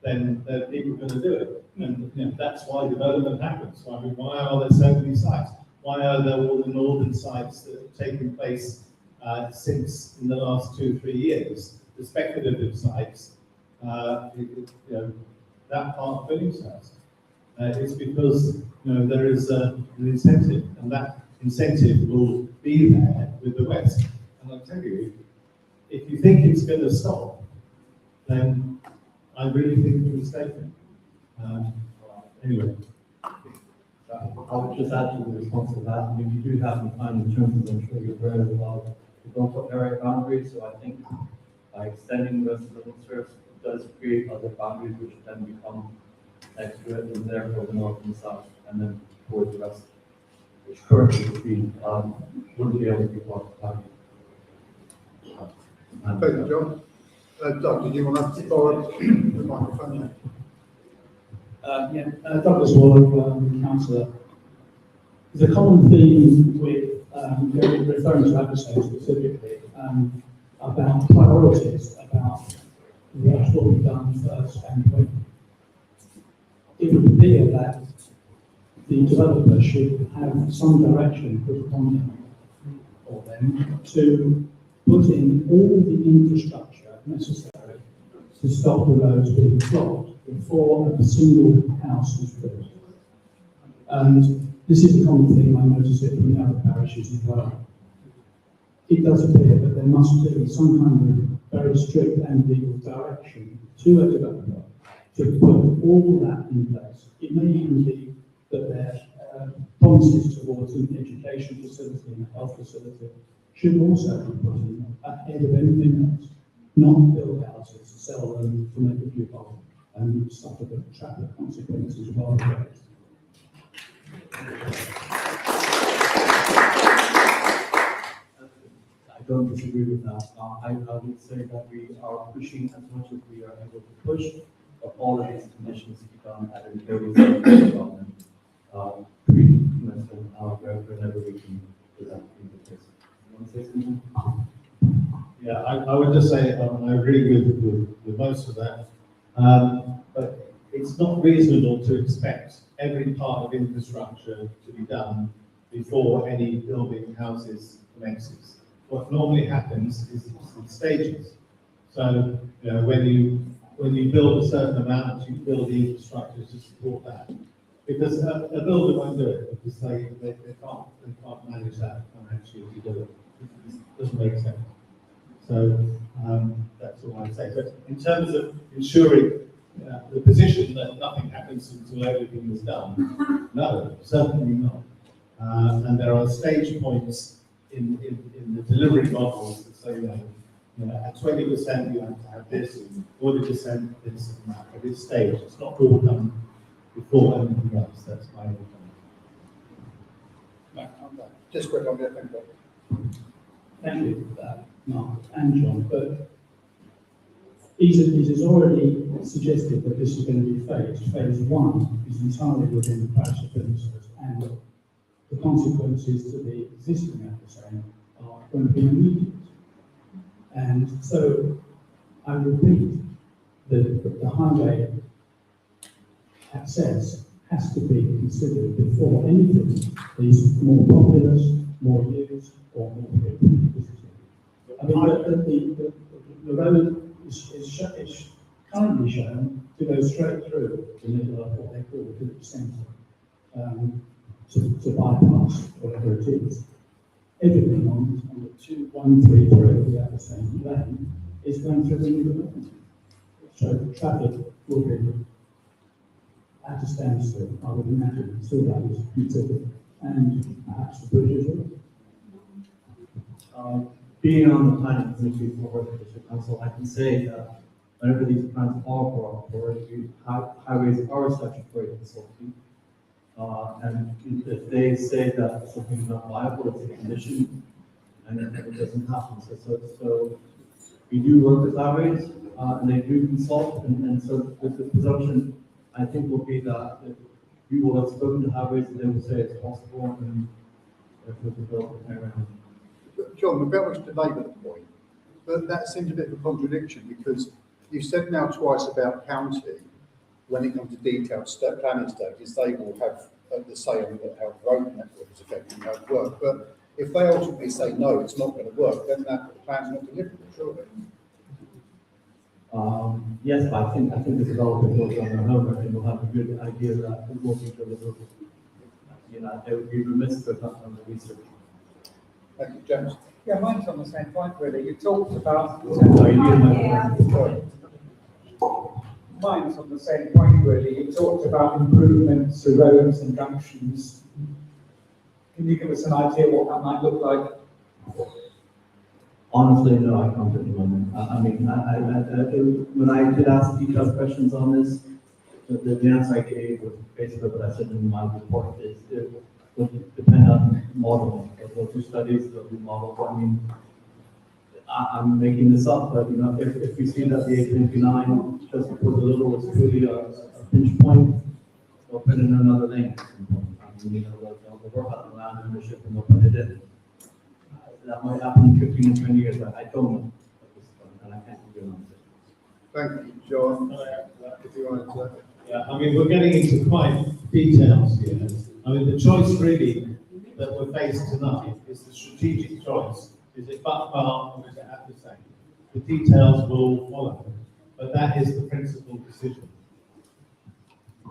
then people are going to do it. And that's why development happens. I mean, why are there so many sites? Why are there all the northern sites that have taken place since in the last 2-3 years? The speculative sites, that part of Billingshurst. It's because there is an incentive, and that incentive will be there with the West. And I'll tell you, if you think it's going to stop, then I really think you're mistaken. Anyway, I would just add to the response to that, I mean, you do have to find in terms of, I'm sure you're aware about the Gulf area boundaries, so I think by extending the service does create other boundaries which then become extra in there for the north and south, and then for the rest, which currently would be, wouldn't be able to be blocked by. Thank you, John. Doug, did you want to borrow the microphone? Douglas Warlock, councillor. There's a common theme with referring to adversaries specifically about priorities, about what's what we've done first and when. It would appear that the developer should have some direction put upon them or them to put in all the infrastructure necessary to stop the roads being blocked before a single house is built. And this is a common thing, I notice it from the other parishes as well. It does appear that there must be some kind of very strict and legal direction to a developer to put all that in place. It may even be that their policies towards an education facility and a health facility should also be put in ahead of anything else, not build houses, sell them to make a few bob and suffer the traffic consequences of our roads. I don't disagree with that. I would say that we are pushing as much as we are able to push, but all of these conditions to be done at an early stage of development, pre-commencement, whenever we can do that in the case. You want to say something? Yeah, I would just say I agree with most of that, but it's not reasonable to expect every part of infrastructure to be done before any building houses commences. What normally happens is in stages. So, you know, when you build a certain amount, you build the infrastructure to support that. Because a builder won't do it because they can't manage that financially to do it. It doesn't make sense. So that's all I'd say. But in terms of ensuring the position that nothing happens until everything is done, no, certainly not. And there are stage points in the delivery models that say, you know, at 20% you have to have this, 40% this and that. At this stage, it's not all done before anything else. That's my opinion. Just quick on that, thank you. Thank you for that, Mark and John, but it is already suggested that this is going to be phased. Phase one is entirely within the parish of Billingsworth, and the consequences to the existing adversary are going to be immediate. And so, I repeat, the highway access has to be considered before anything is more populous, more used, or more people visited. I mean, the road is currently shown to go straight through the middle of what they call the village centre, to bypass whatever it is. Everything on the 2133, the other same lane, is going through the new development. So traffic will be at a standstill, I would imagine, so that is considered, and perhaps the bridge as well. Being on the planning committee for Horsham District Council, I can say that whenever these plans are brought forward, highways are a statutory consulting. And if they say that something is not viable, it's a condition, and it doesn't happen. So we do work with highways, and they do consult, and so the presumption, I think, will be that we will have spoken to highways, and they will say it's possible, and if we can build it around. John, we're very much to labour the point, but that seems a bit of a contradiction because you've said now twice about county, when it comes to detailed planning stages, they will have the say on how the road network is affecting how it works. But if they ultimately say no, it's not going to work, then that plan's not deliverable, surely. Yes, but I think the developer will be on their homework and will have a good idea that it will be deliverable. You know, they would be remiss if they're not on the research. Thank you, James. Yeah, mine's on the same point really. You talked about. lines on the same point really. You talked about improvements to roads and junctions. Can you give us an idea what that might look like? Honestly, no, I can't at the moment. When I did ask detailed questions on this, the answer I gave was basically what I said in my report is it will depend on modeling. There'll do studies, there'll do models. I mean, I'm making this up, but you know, if we see that the 829 just before the little was truly a pinch point, they'll put in another lane. I mean, you know, they'll work out the land ownership and they'll put it in. That might happen in 15 or 20 years, but I don't know at this point, and I can't give you an answer. Thank you, John. If you wanted to. Yeah, I mean, we're getting into quite details here. I mean, the choice really that we're faced tonight is the strategic choice. Is it but or is it at the same? The details will follow, but that is the principal decision.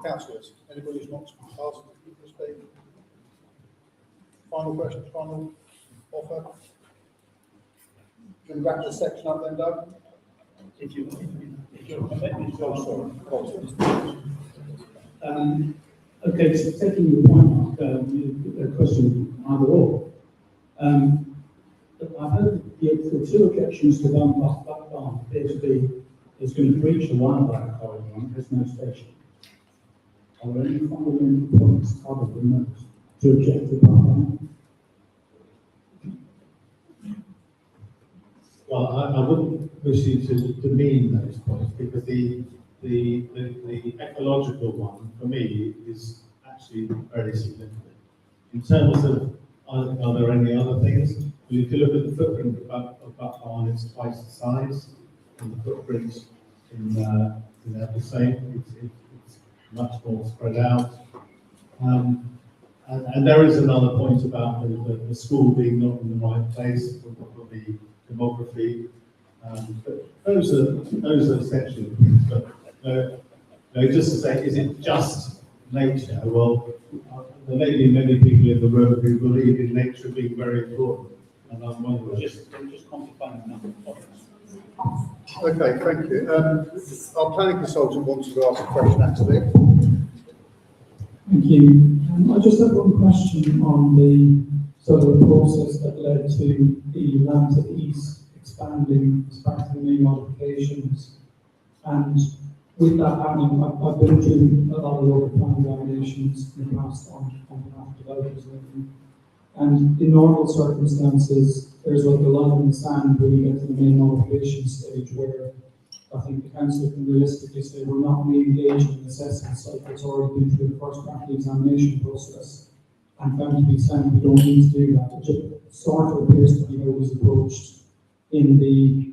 Councillors, anybody who's not asked to speak? Final question, final offer? Can we wrap this section up then, Doug? If you permit me to Oh, sorry. Okay, so taking your point, a question either or. I've heard the two objections to one plus back down basically is going to breach the wildlife corridor on Prismo Station. Are there any fundamental points other than those to object to back down? Well, I wouldn't wish you to demean those points because the ecological one for me is actually very significant. In terms of are there any other things? Well, if you look at the footprint of Buckbarn, it's twice the size, and the footprint in the same. It's much more spread out. And there is another point about the school being not in the right place for the demography. But those are essentially things. But just to say, is it just nature? Well, there may be many people in the room who believe in nature being very important, and I'm one of them. Just quantifying the number of projects. Okay, thank you. Our planning consultant wants to ask a question, actually. Thank you. I just have one question on the sort of process that led to the land to the east expanding as part of the new modifications. And with that happening, I've been through a lot of local plan examinations in the past on behalf of developers. And in normal circumstances, there's like a line in the sand when you get to the main modification stage where I think the council can realistically say we're not re-engaging in assessment site that's already been through the first part of the examination process and found to be sound. We don't need to do that, which sort of appears to be how it was approached in the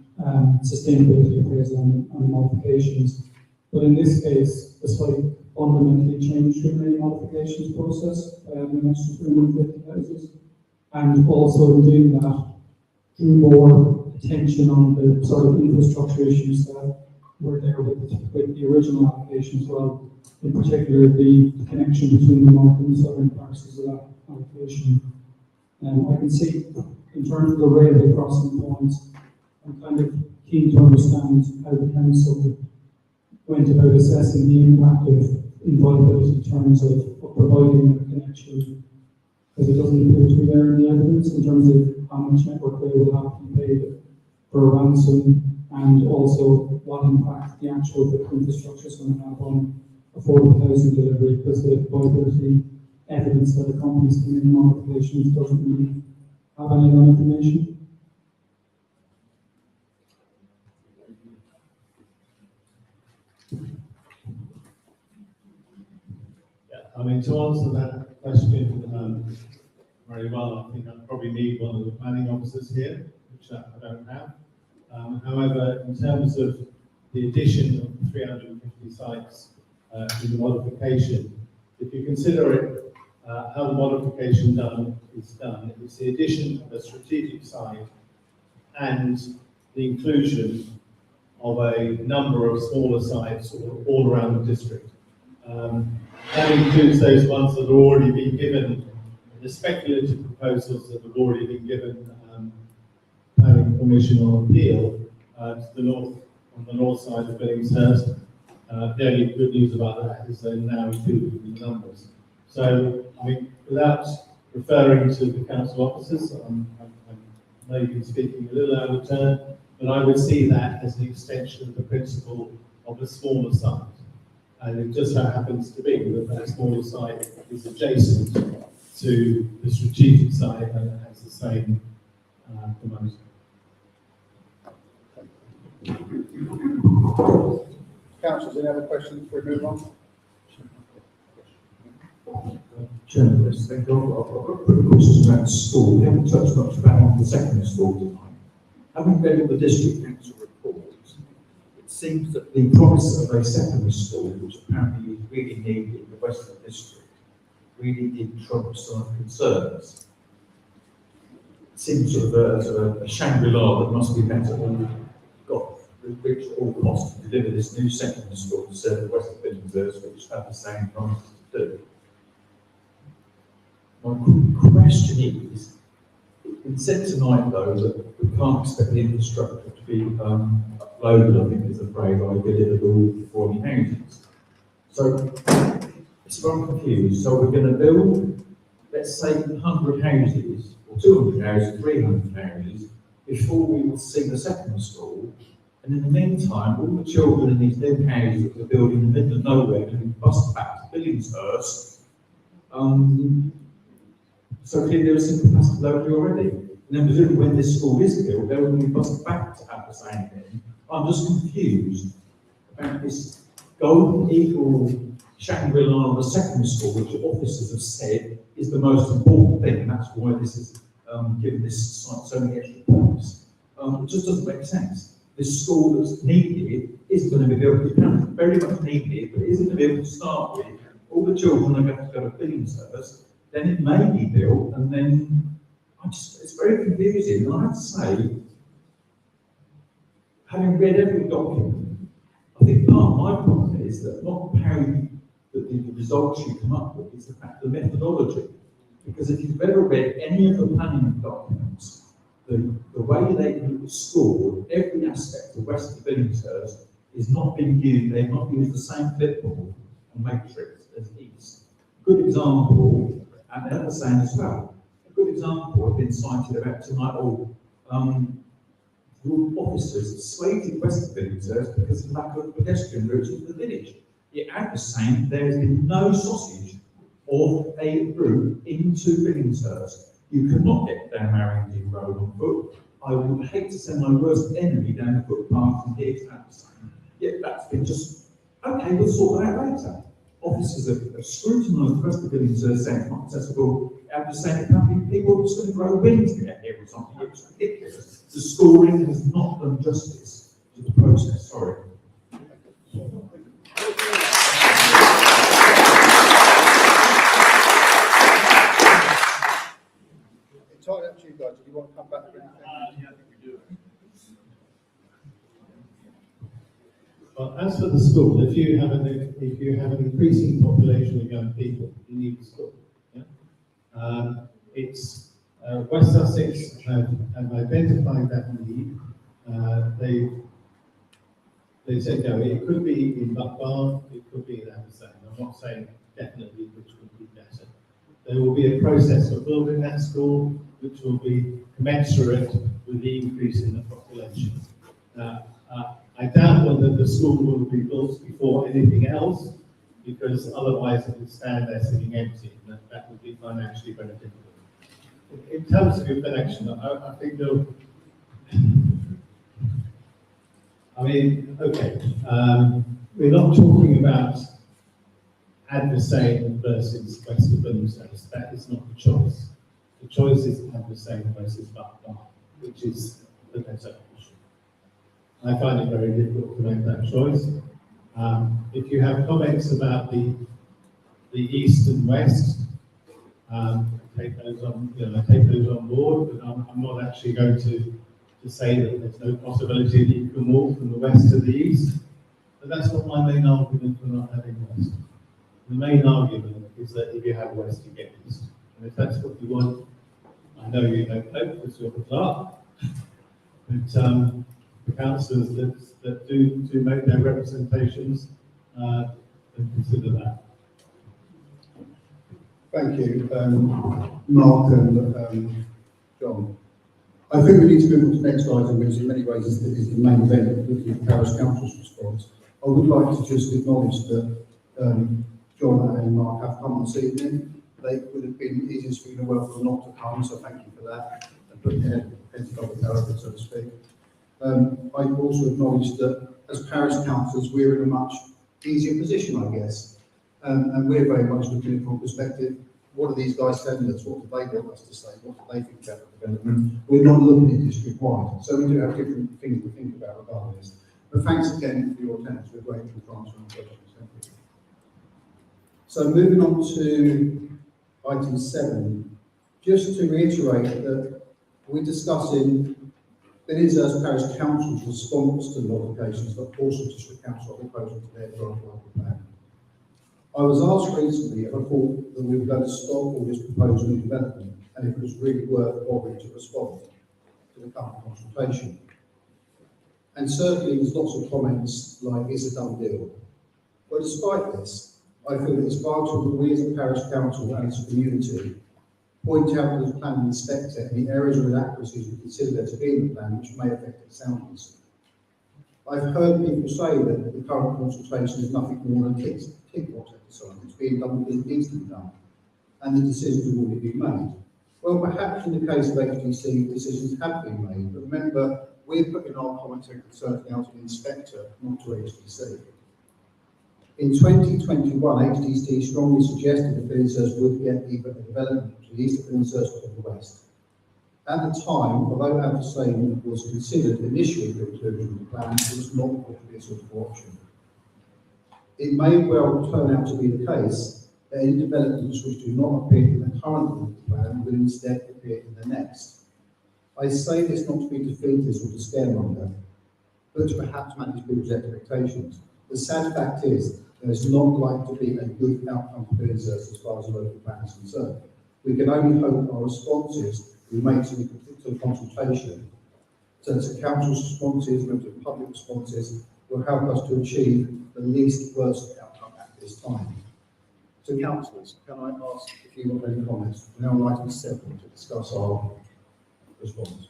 sustainability appraisal and modifications. But in this case, the site fundamentally changed through the modifications process by adding an extra 350 houses, and also in doing that drew more attention on the sort of infrastructure issues that were there with the original application as well. In particular, the connection between the north and southern parcels of that application. I can see in terms of the railway crossing points, I'm kind of keen to understand how the council went about assessing the impact of inviolability in terms of providing a connection, because it doesn't appear to be there in the evidence in terms of how much network they will have to be paid for a ransom, and also what impact the actual infrastructure is going to have on affordable housing delivery, because the viability evidence that accompanies the modifications doesn't really have any of that information. I mean, to answer that question very well, I think I probably need one of the planning officers here, which I don't have. However, in terms of the addition of 350 sites to the modification, if you consider it, how the modification is done, it's the addition of a strategic site and the inclusion of a number of smaller sites all around the district. That includes those ones that have already been given, the speculative proposals that have already been given planning permission on appeal to the north, on the north side of Billingshurst, The only good news about that is they're now included in the numbers. So, I mean, without referring to the council officers, I'm maybe speaking a little out of turn, but I would see that as an extension of the principle of a smaller site. And it just so happens to be that that smaller site is adjacent to the strategic site and has the same promoter. Councillors, any other questions before we move on? Chairman, thank you. I've got a question about school. We haven't touched much about the secondary school tonight. Having read the district council report, it seems that the promise of a secondary school, which apparently is really needed in the Western District, really did trump some concerns. It seems sort of a Shangri-La that must be met at all, reach at all costs to deliver this new secondary school to serve the Western Midlands, which have the same promises to do. My question is, it's been said tonight though that we can't expect the infrastructure to be uploaded, I think is the phrase, I delivered all before any houses. So, it's very confused. So we're going to build, let's say 100 houses, or 200 houses, 300 houses, before we will see the secondary school. And in the meantime, all the children in these new houses that we're building in the middle of nowhere can be bused back to Billingshurst. So clearly there is some capacity locally already. And then presumably when this school is built, they will be bused back to have the same thing. I'm just confused about this golden eagle Shangri-La of a secondary school, which officers have said is the most important thing, and that's why this is given this site so many extra points. It just doesn't make sense. This school that's needed isn't going to be built, it's very much needed, but isn't going to be able to start with. All the children are going to go to Billingshurst, then it may be built, and then it's very confusing. And I have to say, having read every document, I think part of my problem is that not how the results you come up with, is the fact the methodology. Because if you've ever read any of the planning documents, the way they scored every aspect of Western Billingshurst is not being used, they've not used the same clipboard and matrix as East. Good example, and they're the same as well. A good example I've been cited about tonight, officers slated Western Billingshurst because of lack of pedestrian routes into the village. Yet at the same, there has been no sausage of a route into Billingshurst. You cannot get down Marrington Road on foot. I would hate to send my worst enemy down the footpath and get at the same. Yet that's been just, okay, we'll sort that out later. Officers have scrutinised the rest of the Billingshurst saying it's not accessible. At the same time, people are just going to grow wings to get here or something. It's ridiculous. The scoring has not done justice to the process. Sorry. Entirely up to you guys. Do you want to come back to anything? Yeah, I think we do. Well, as for the school, if you have an increasing population of young people, you need a school. Yeah? West Sussex have identified that need. They said, no, it could be in Buckbarn, it could be in Aberdeen. I'm not saying definitely which would be better. There will be a process of building that school, which will be commensurate with the increase in the population. I doubt whether the school will be built before anything else, because otherwise it would stand there sitting empty, and that would be financially very difficult. In terms of your connection, I think they'll. I mean, okay, we're not talking about Adversane versus West of Billingshurst. That is not the choice. The choice is Adversane versus Buckbarn, which is the better option. I find it very difficult to make that choice. If you have comments about the east and west, I take those on board, but I'm not actually going to say that there's no possibility that you can walk from the west to the east. But that's not my main argument for not having west. The main argument is that if you have west, you get east. And if that's what you want, I know you don't know because you're the clerk. But the councillors that do make their representations and consider that. Thank you, Mark and John. I think we need to move on to the next item, which in many ways is the main event, looking at Parish Council's response. I would like to just acknowledge that John and Mark have come this evening. They would have been easiest for you to welcome not to come, so thank you for that, and put their heads above the parapet, so to speak. I also acknowledge that as parish councillors, we're in a much easier position, I guess, and we're very much looking from perspective. What are these guys telling us? What do they want us to say? What do they think about the development? We're not looking at district-wide, so we do have different things to think about regardless. But thanks again for your attendance. We're grateful for answering questions. Thank you. So moving on to item 7, just to reiterate that we're discussing Billingshurst Parish Council's response to the modifications that Horsham District Council are proposing to their draft local plan. I was asked recently if I thought that we were going to stop all this proposed new development and if it was really worth bothering to respond to the current consultation. And certainly there's lots of comments like it's a done deal. But despite this, I feel that it's vital that we as a parish council and as a community point out to the planning inspector any errors or inaccuracies we consider there to be in the plan which may affect its soundness. I've heard people say that the current consultation is nothing more than tick box exercise. It's being done because it needs to be done, and the decisions have already been made. Well, perhaps in the case of HDC, decisions have been made, but remember, we're putting our comments and concerns down to the inspector, not to HDC. In 2021, HDC strongly suggested that Billingshurst would get either a development to the east of Billingshurst or the west. At the time, although Aberdeen was considered initially for inclusion in the plan, it was not thought to be a suitable option. It may well turn out to be the case that any developments which do not appear in the current plan will instead appear in the next. I say this not to be defeatist or to scaremonger, but to perhaps manage people's expectations. The sad fact is, there is not likely to be a good outcome for Billingshurst as far as the local plan is concerned. We can only hope our responses we make to the consultation, so that the council's responses and the public responses will help us to achieve the least worst outcome at this time. So councillors, can I ask if you want any comments? We're now on item 7 to discuss our response.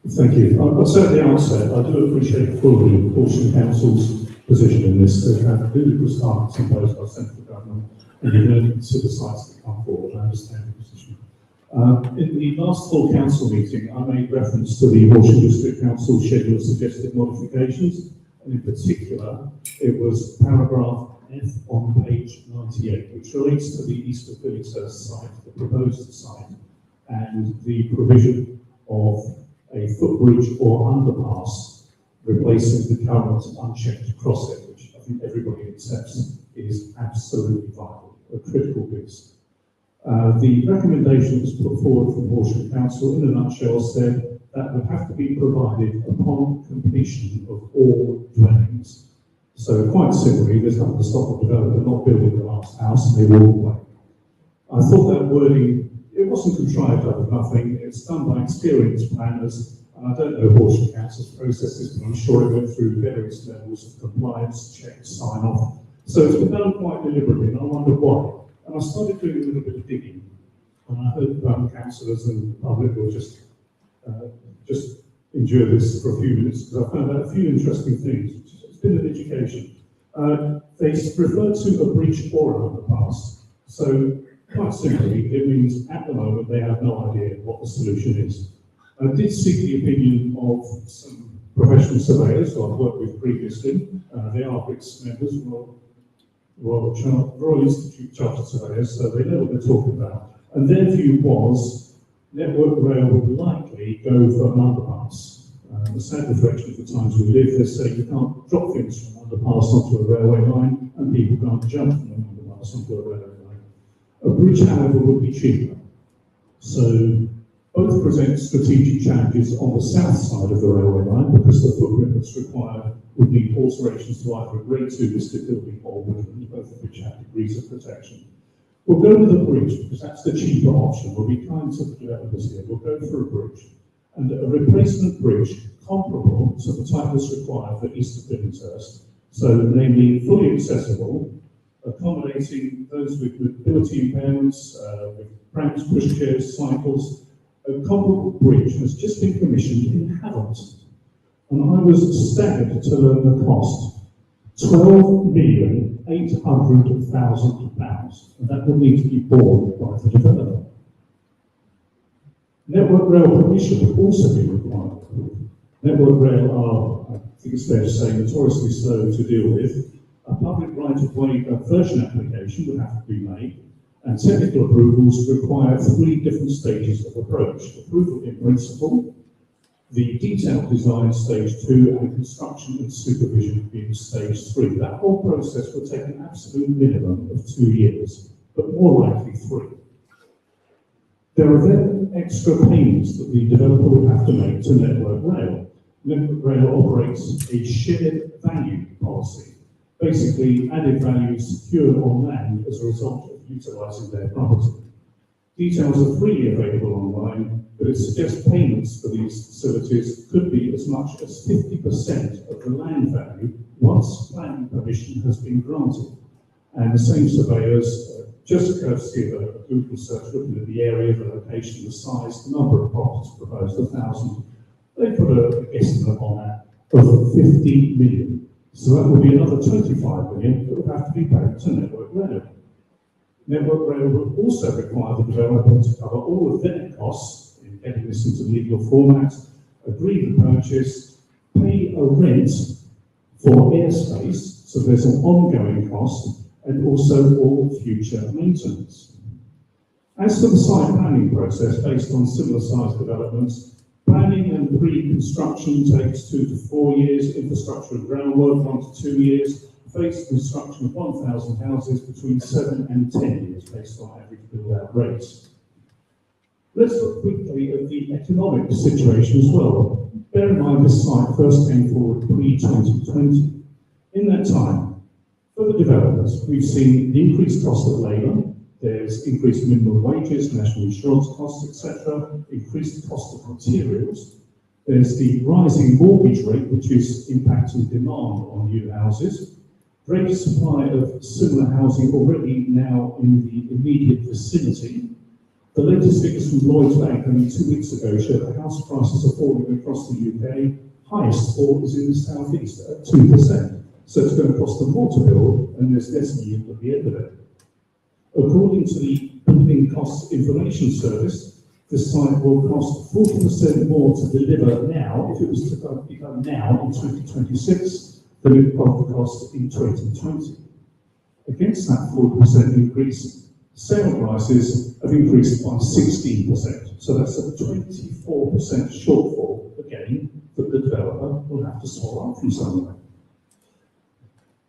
Thank you. I'll say at the outset, I do appreciate fully Horsham Council's position in this. They've had ludicrous targets imposed by central government, and you're going to consider sites that come forward. I understand the position. In the last full council meeting, I made reference to the Horsham District Council schedule of suggested modifications, and in particular, it was paragraph F on page 98, which relates to the east of Billingshurst site, the proposed site, and the provision of a footbridge or underpass replacing the current unchecked crossing, which I think everybody accepts is absolutely vital, a critical piece. The recommendation that was put forward from Horsham Council in a nutshell said that would have to be provided upon completion of all dwellings. So quite simply, there's nothing to stop the developer not building the last house and they walk away. I thought that wording, it wasn't contrived out of nothing, it's done by experienced planners, and I don't know Horsham Council's processes, but I'm sure it went through various levels of compliance, checks, sign-off. So it's been done quite deliberately, and I wonder why. And I started doing a little bit of digging, and I heard councillors and the public will just endure this for a few minutes, because I found out a few interesting things. It's been an education. They refer to a bridge or an underpass. So quite simply, it means at the moment they have no idea what the solution is. I did seek the opinion of some professional surveyors who I've worked with previously. They are BRICS members, Royal Institute Chartered Surveyors, so they know what they're talking about. And their view was Network Rail would likely go for an underpass. The sad reflection of the times we live, they say you can't drop things from an underpass onto a railway line, and people can't jump from an underpass onto a railway line. A bridge, however, would be cheaper. So both present strategic challenges on the south side of the railway line, because the footprint that's required would need alterations to either a Grade 2 listed building or woodland, both of which have degrees of protection. We'll go with a bridge because that's the cheaper option. We'll be kind to the developers here. We'll go for a bridge. And a replacement bridge comparable to the type that's required for East of Billingshurst. So, namely, fully accessible, accommodating those with mobility impairments, with ramps, pushchairs, cycles. A comparable bridge has just been commissioned in Havant. And I was staggered to learn the cost. £12,800,000, and that will need to be borne by the developer. Network Rail permission will also be required. Network Rail are, I think it's fair to say, notoriously slow to deal with. A public right-of-way version application would have to be made, and technical approvals require 3 different stages of approach. Approval in principle, the detailed design stage 2, and construction and supervision being stage 3. That whole process will take an absolute minimum of 2 years, but more likely 3. There are then extra payments that the developer will have to make to Network Rail. Network Rail operates a shared value policy, basically added value secured on land as a result of utilising their property. Details are freely available online, but it suggests payments for these facilities could be as much as 50% of the land value once planning permission has been granted. And the same surveyors, just courtesy of a Google search looking at the area, the location, the size, the number of properties proposed, 1,000, they put a estimate on that of 50 million. So that will be another 25 million that would have to be paid to Network Rail. Network Rail will also require the developer to cover all of their costs in getting this into legal format, agree the purchase, pay a rent for airspace, so there's an ongoing cost, and also all future maintenance. As for the site planning process based on similar sized developments, planning and pre-construction takes 2 to 4 years, infrastructure and groundwork 1 to 2 years, phased construction of 1,000 houses between 7 and 10 years based on average build-out rates. Let's look quickly at the economic situation as well. Bear in mind this site first came forward pre-2020. In that time, for the developers, we've seen the increased cost of labour, there's increased minimum wages, national insurance costs, etc., increased cost of materials, there's the rising mortgage rate, which is impacting demand on new houses, greater supply of similar housing already now in the immediate vicinity. The latest figures from Lloyds Bank only 2 weeks ago show that house prices are falling across the UK. Highest fall is in the south east at 2%. So it's going to cost them more to build, and there's less yield at the end of it. According to the Building Costs Information Service, this site will cost 40% more to deliver now, if it was to be done now in 2026, than it would cost in 2020. Against that 40% increase, sale prices have increased by 16%. So that's a 24% shortfall, again, that the developer will have to swallow up from somewhere.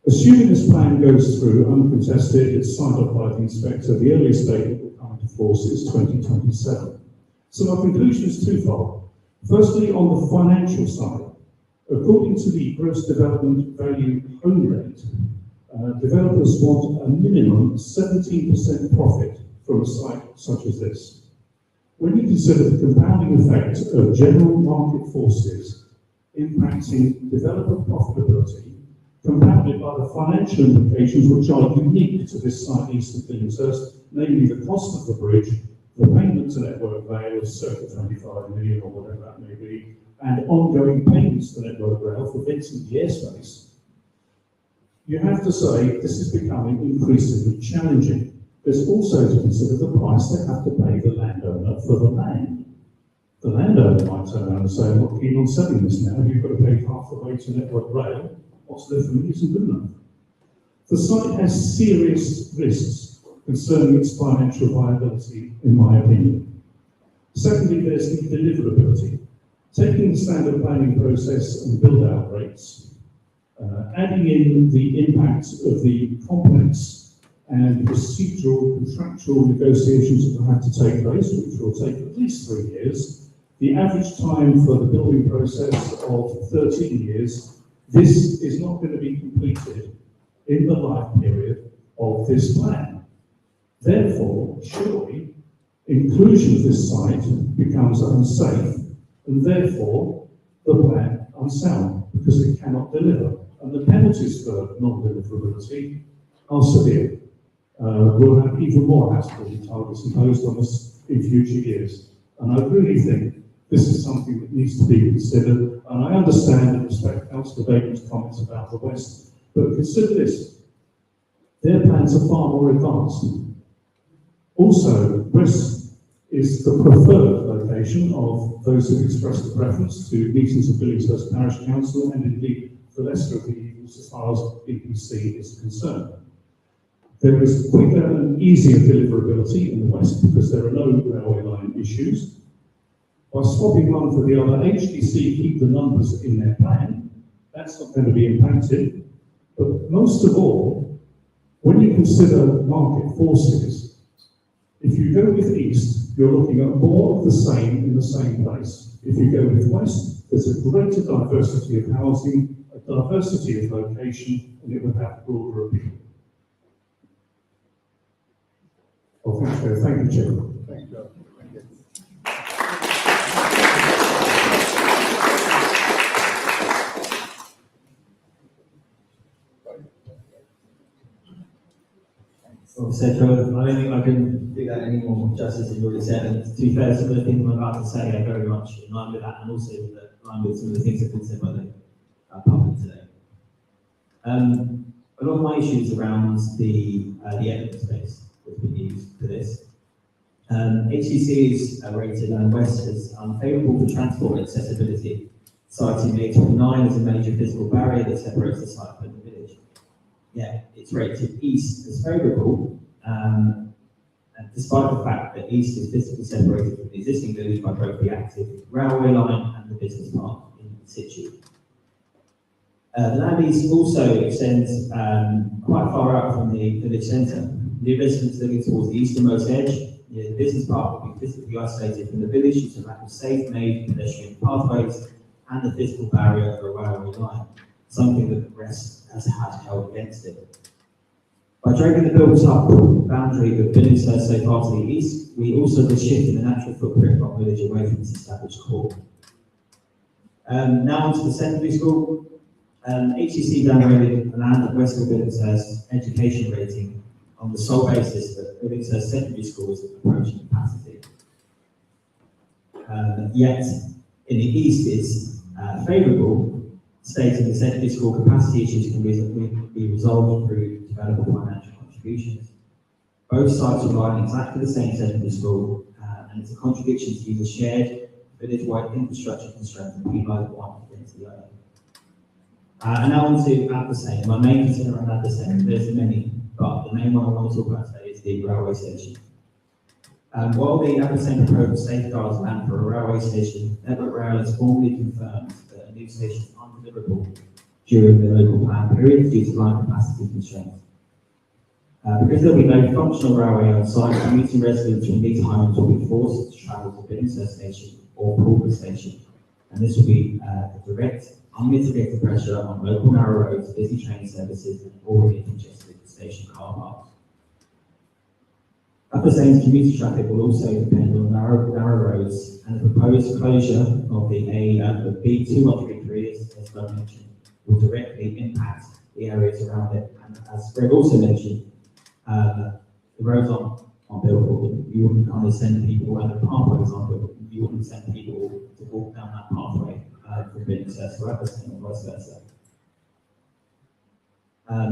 Assuming this plan goes through uncontested, it's signed off by the inspector, the earliest date it will come into force is 2027. So my conclusion is twofold. Firstly, on the financial side, according to the gross development value home rate, developers want a minimum 17% profit from a site such as this. When you consider the compounding effect of general market forces impacting developer profitability, compounded by the financial implications which are unique to this site east of Billingshurst, namely the cost of the bridge, the payment to Network Rail of circa 25 million or whatever that may be, and ongoing payments to Network Rail for venting the airspace, you have to say this is becoming increasingly challenging. There's also to consider the price they have to pay the landowner for the land. The landowner might turn around and say, I'm not keen on selling this now, you've got to pay half the way to Network Rail. What's there for me isn't good enough. The site has serious risks concerning its financial viability, in my opinion. Secondly, there's the deliverability. Taking the standard planning process and build-out rates, adding in the impact of the complex and procedural contractual negotiations that will have to take place, which will take at least 3 years, the average time for the building process of 13 years, this is not going to be completed in the life period of this plan. Therefore, surely, inclusion of this site becomes unsafe, and therefore the plan unsound, because it cannot deliver. And the penalties for non-deliverability are severe. We'll have even more hassle targets imposed on us in future years. And I really think this is something that needs to be considered. And I understand and respect Councillor Bacon's comments about the West, but consider this. Their plans are far more advanced. Also, West is the preferred location of those who expressed a preference to meetings of Billingshurst Parish Council, and indeed the lesser of the evils as far as BPC is concerned. There is quicker and easier deliverability in the West because there are no railway line issues. By swapping one for the other, HDC keep the numbers in their plan. That's not going to be impacted. But most of all, when you consider market forces, if you go with East, you're looking at more of the same in the same place. If you go with West, there's a greater diversity of housing, a diversity of location, and it would have broader appeal. Well, thank you, Chairman. Thank you, Joe. Thank you. Well said, Joe. I don't think I can do that anymore, just as you've already said. And to be fair, some of the things I'm about to say are very much in line with that, and also in line with some of the things that have been said by the public today. A lot of my issues around the evidence base that's been used for this. HCC is rated West as unfavourable for transport accessibility, citing the A29 as a major physical barrier that separates the site from the village. Yeah, it's rated East as favourable, despite the fact that East is physically separated from the existing village by both the active railway line and the business park in situ. The land East also extends quite far out from the village centre. New residents living towards the easternmost edge, the business park will be physically isolated from the village due to lack of safe made pedestrian pathways and the physical barrier of a railway line, something that the rest has held against it. By dragging the built-up boundary of Billingshurst so far to the east, we also risk shifting the natural footprint of the village away from its established core. Now onto the secondary school. HCC downgraded the land at west of Billingshurst education rating on the sole basis that Billingshurst secondary school is approaching capacity. Yet, in the east, it's favourable, stating the secondary school capacity issues can be resolved through developable financial contributions. Both sites rely on exactly the same secondary school, and it's a contradiction to use a shared village-wide infrastructure constraint and penalise one against the other. And now on to Addisane. My main concern around Addisane, there's many, but the main one I want to talk about today is the railway station. While the Addisane proposal safeguards land for a railway station, Network Rail has formally confirmed that a new station is undeliverable during the local plan period due to line capacity constraints. Because there will be no functional railway on site, commuting residents from these homes will be forced to travel to Billingshurst Station or Pulborough Station, and this will be a direct, unmitigated pressure on local narrow roads, busy train services, and already congested station car parks. Addisane commuter traffic will also depend on narrow roads, and the proposed closure of the B213, as Greg mentioned, will directly impact the areas around it. And as Greg also mentioned, the roads aren't built. You wouldn't kind of send people, and the pathways aren't built. You wouldn't send people to walk down that pathway from Billingshurst to Addisane or vice versa.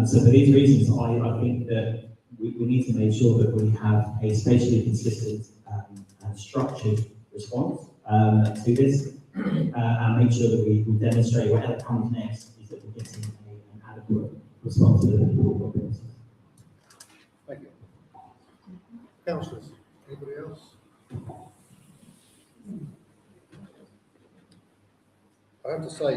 So for these reasons, I think that we need to make sure that we have a spatially consistent and structured response to this, and make sure that we demonstrate whatever comes next is that we're getting an adequate response to the people who are doing this. Thank you. Councillors, anybody else? I have to say,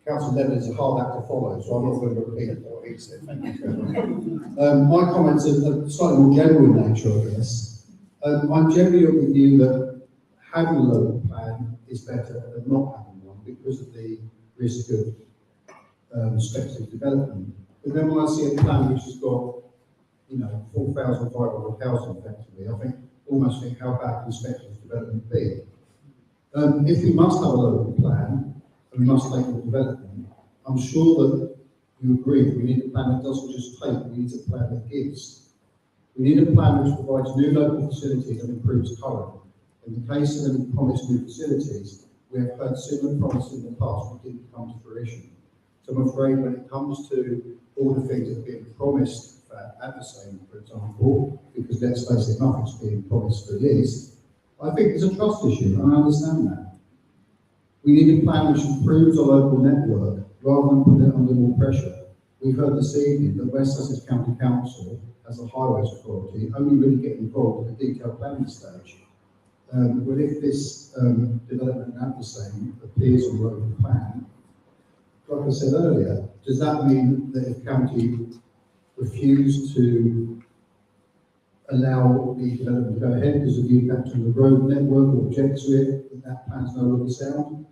Councillor Devlin is a hard act to follow, so I'm not going to repeat what he said. Thank you, Chairman. My comments are slightly more general in nature, I guess. I'm generally of the view that having a local plan is better than not having one because of the risk of speculative development. But then when I see a plan which has got, 4,500 houses effectively, I almost think how bad can speculative development be? If we must have a local plan, and we must take all development, I'm sure that you agree that we need a plan that doesn't just take, we need a plan that gives. We need a plan which provides new local facilities and improves current. In the case of any promised new facilities, we have heard similar promises in the past that didn't come to fruition. So I'm afraid when it comes to all the things that are being promised at the same, for example, because let's face it, nothing's being promised for years, I think there's a trust issue, and I understand that. We need a plan which improves our local network rather than put it under more pressure. We've heard this evening that West Sussex County Council, as a highways authority, only really get involved at the detailed planning stage. Well, if this development at the same appears on the local plan, like I said earlier, does that mean that if county refuse to allow the development to go ahead because of the impact on the road network or object to it, that plan's no longer sound?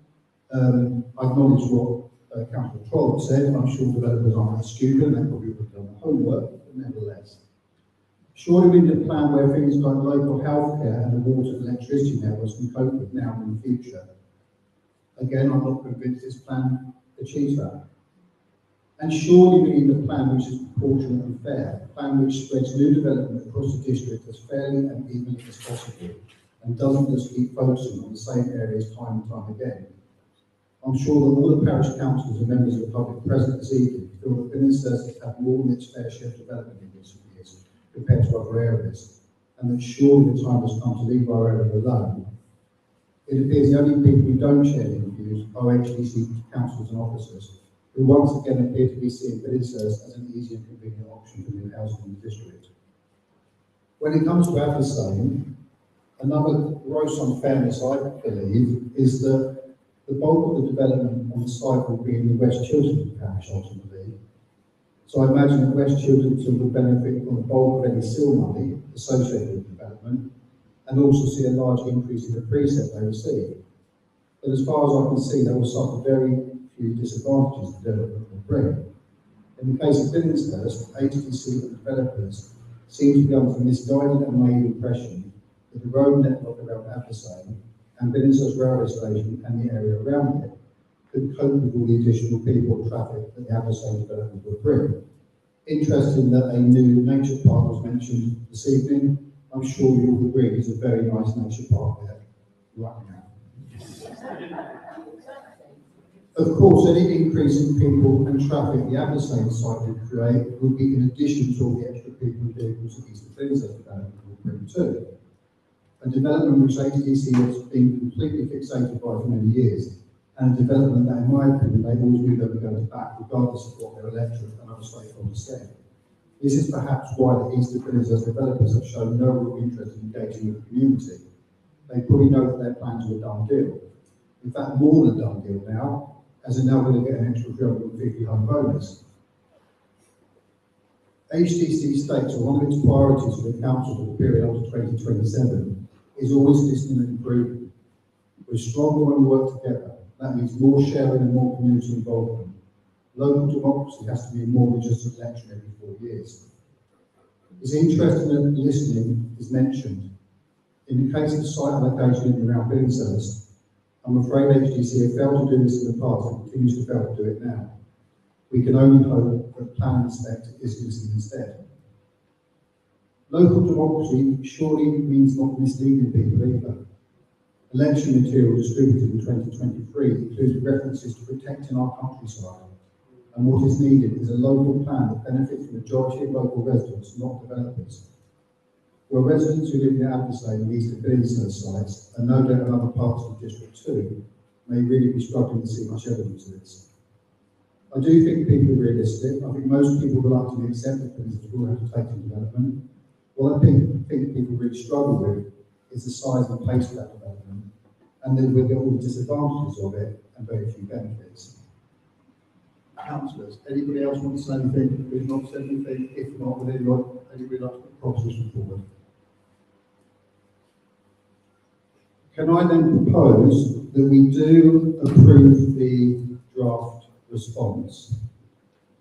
I acknowledge what Councillor Trott said. I'm sure developers aren't stupid, they probably would have done the homework, but nevertheless. Surely we need a plan where things like local healthcare and the water and electricity networks can cope with now and in the future. Again, I'm not convinced this plan achieves that. And surely we need a plan which is proportionate and fair, a plan which spreads new development across the district as fairly and evenly as possible, and doesn't just keep focusing on the same areas time and time again. I'm sure that all the parish councillors and members of the public present this evening feel that Billingsgate has had more than its fair share of development in recent years compared to other areas, and that surely the time has come to leave our area alone. It appears the only people who don't share these views are HDC councillors and officers, who once again appear to be seeing Billingsgate as an easy and convenient option for new housing in the district. When it comes to Atherstone, another gross unfairness, I believe, is that the bulk of the development on the site will be in the West Chiltern parish ultimately. So I imagine that West Chiltern will benefit from the bulk of any SIL money associated with the development, and also see a large increase in the precept they receive. But as far as I can see, they will suffer very few disadvantages the development will bring. In the case of Billingsgate, HDC and developers seem to be under the misguided and naive impression that the road network around Atherstone and Billingsgate railway station and the area around it could cope with all the additional people and traffic that the Atherstone development would bring. Interesting that a new nature park was mentioned this evening. I'm sure you all agree there's a very nice nature park there right now. Of course, any increase in people and traffic the Atherstone site would create would be in addition to all the extra people and vehicles that East Billingsgate development will bring too. A development which HDC has been completely fixated by for many years, and a development that, in my opinion, they always knew they were going to back, regardless of what their electorate and other stakeholders said. This is perhaps why the East Billingsgate developers have shown no real interest in engaging with the community. They probably know that their plans are a done deal. In fact, more than a done deal now, as they're now going to get an extra 350 home bonus. HDC states that one of its priorities for the council for the period up to 2027 is always listening and improving. We're stronger when we work together. That means more sharing and more community involvement. Local democracy has to be more than just an election every 4 years. It's interesting that listening is mentioned. In the case of site allocation in and around Billingsgate, I'm afraid HDC have failed to do this in the past and continues to fail to do it now. We can only hope that planning inspector is listening instead. Local democracy surely means not misleading people either. Election material distributed in 2023 included references to protecting our countryside, and what is needed is a local plan that benefits the majority of local residents, not developers. Where residents who live in Atherstone and East Billingsgate sites, and no doubt in other parts of the district too, may really be struggling to see much evidence of this. I do think people are realistic. I think most people reluctantly accept that Billingsgate will have to take in development. What I think people really struggle with is the size and pace of that development, and then we'll get all the disadvantages of it and very few benefits. Councillors, anybody else want to say anything? Who's not said anything? If not, would anybody like to put a proposition forward? Can I then propose that we do approve the draft response?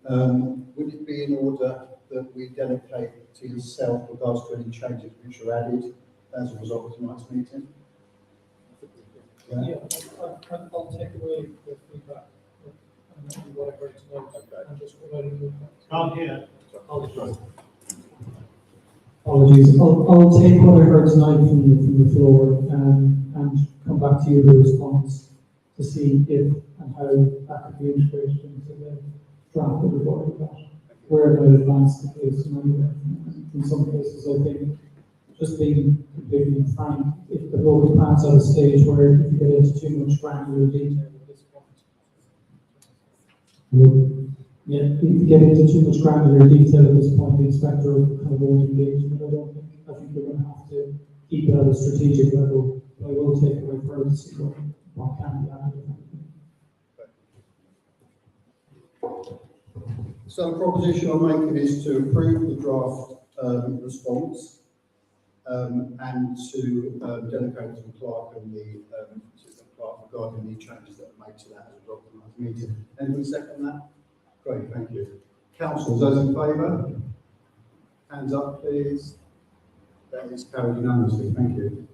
Would it be in order that we delegate to yourself regards to any changes which are added as a result of tonight's meeting? Yeah, I'll take away the feedback and what I heard tonight and just provide a new. Can't hear. Apologies. I'll take what I heard tonight from the floor and come back to you with a response to see if and how that could be integrated into the draft that we've already got. Where it might advance the case in any way. In some cases, I think, just being completely frank, if the local plan's at a stage where if you get into too much granular detail at this point, yeah, if you get into too much granular detail at this point, the inspector kind of won't engage. But I think we're going to have to keep it at a strategic level. But I will take away further to see what can be added. So the proposition I'm making is to approve the draft response and to delegate to the clerk and the clerk regarding the changes that are made to that as a result of tonight's meeting. Anyone second that? Great, thank you. Councillors, those in favour? Hands up, please. That is carried unanimously, thank you.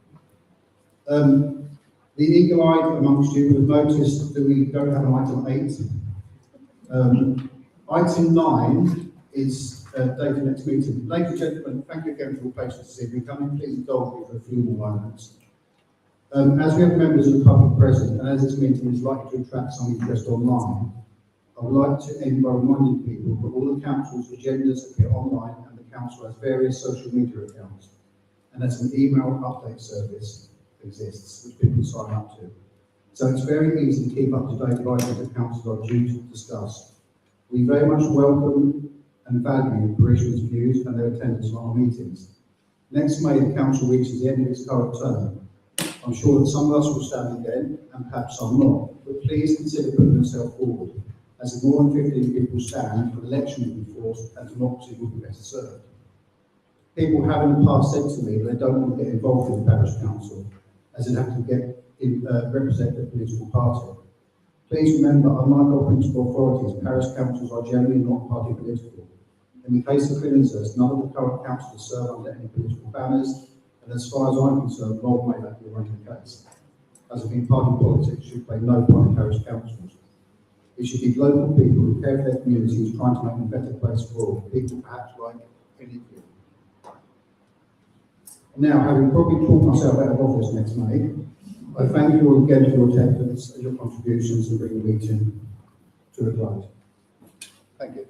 The eagle-eyed amongst you will have noticed that we don't have an item 8. Item 9 is dated next meeting. Ladies and gentlemen, thank you again for your patience this evening. Can you please indulge me for a few more moments? As we have members of the public present, and as this meeting is likely to attract some interest online, I would like to end by reminding people that all the council's agendas appear online and the council has various social media accounts. And there's an email update service that exists, which people sign up to. So it's very easy to keep up to date with items that council are due to discuss. We very much welcome and value parishioners' views and their attendance on our meetings. Next May, the council reaches the end of its current term. I'm sure that some of us will stand again, and perhaps some not, but please consider putting yourself forward, as if more than 15 people stand, an election will be forced and democracy will be better served. People have in the past said to me that they don't want to get involved in the parish council, as they have to represent their political party. Please remember, unlike our principal authorities, parish councils are generally not party political. In the case of Finninghurst, none of the current councillors serve under any political banners, and as far as I'm concerned, Rob may that be the case. As I think party politics should play no part in parish councils. It should be local people who care for their communities, trying to make them a better place for all, people perhaps like any of you. Now, having probably talked myself out of office next May, I thank you all again for your attendance and your contributions in bringing the meeting to a close. Thank you.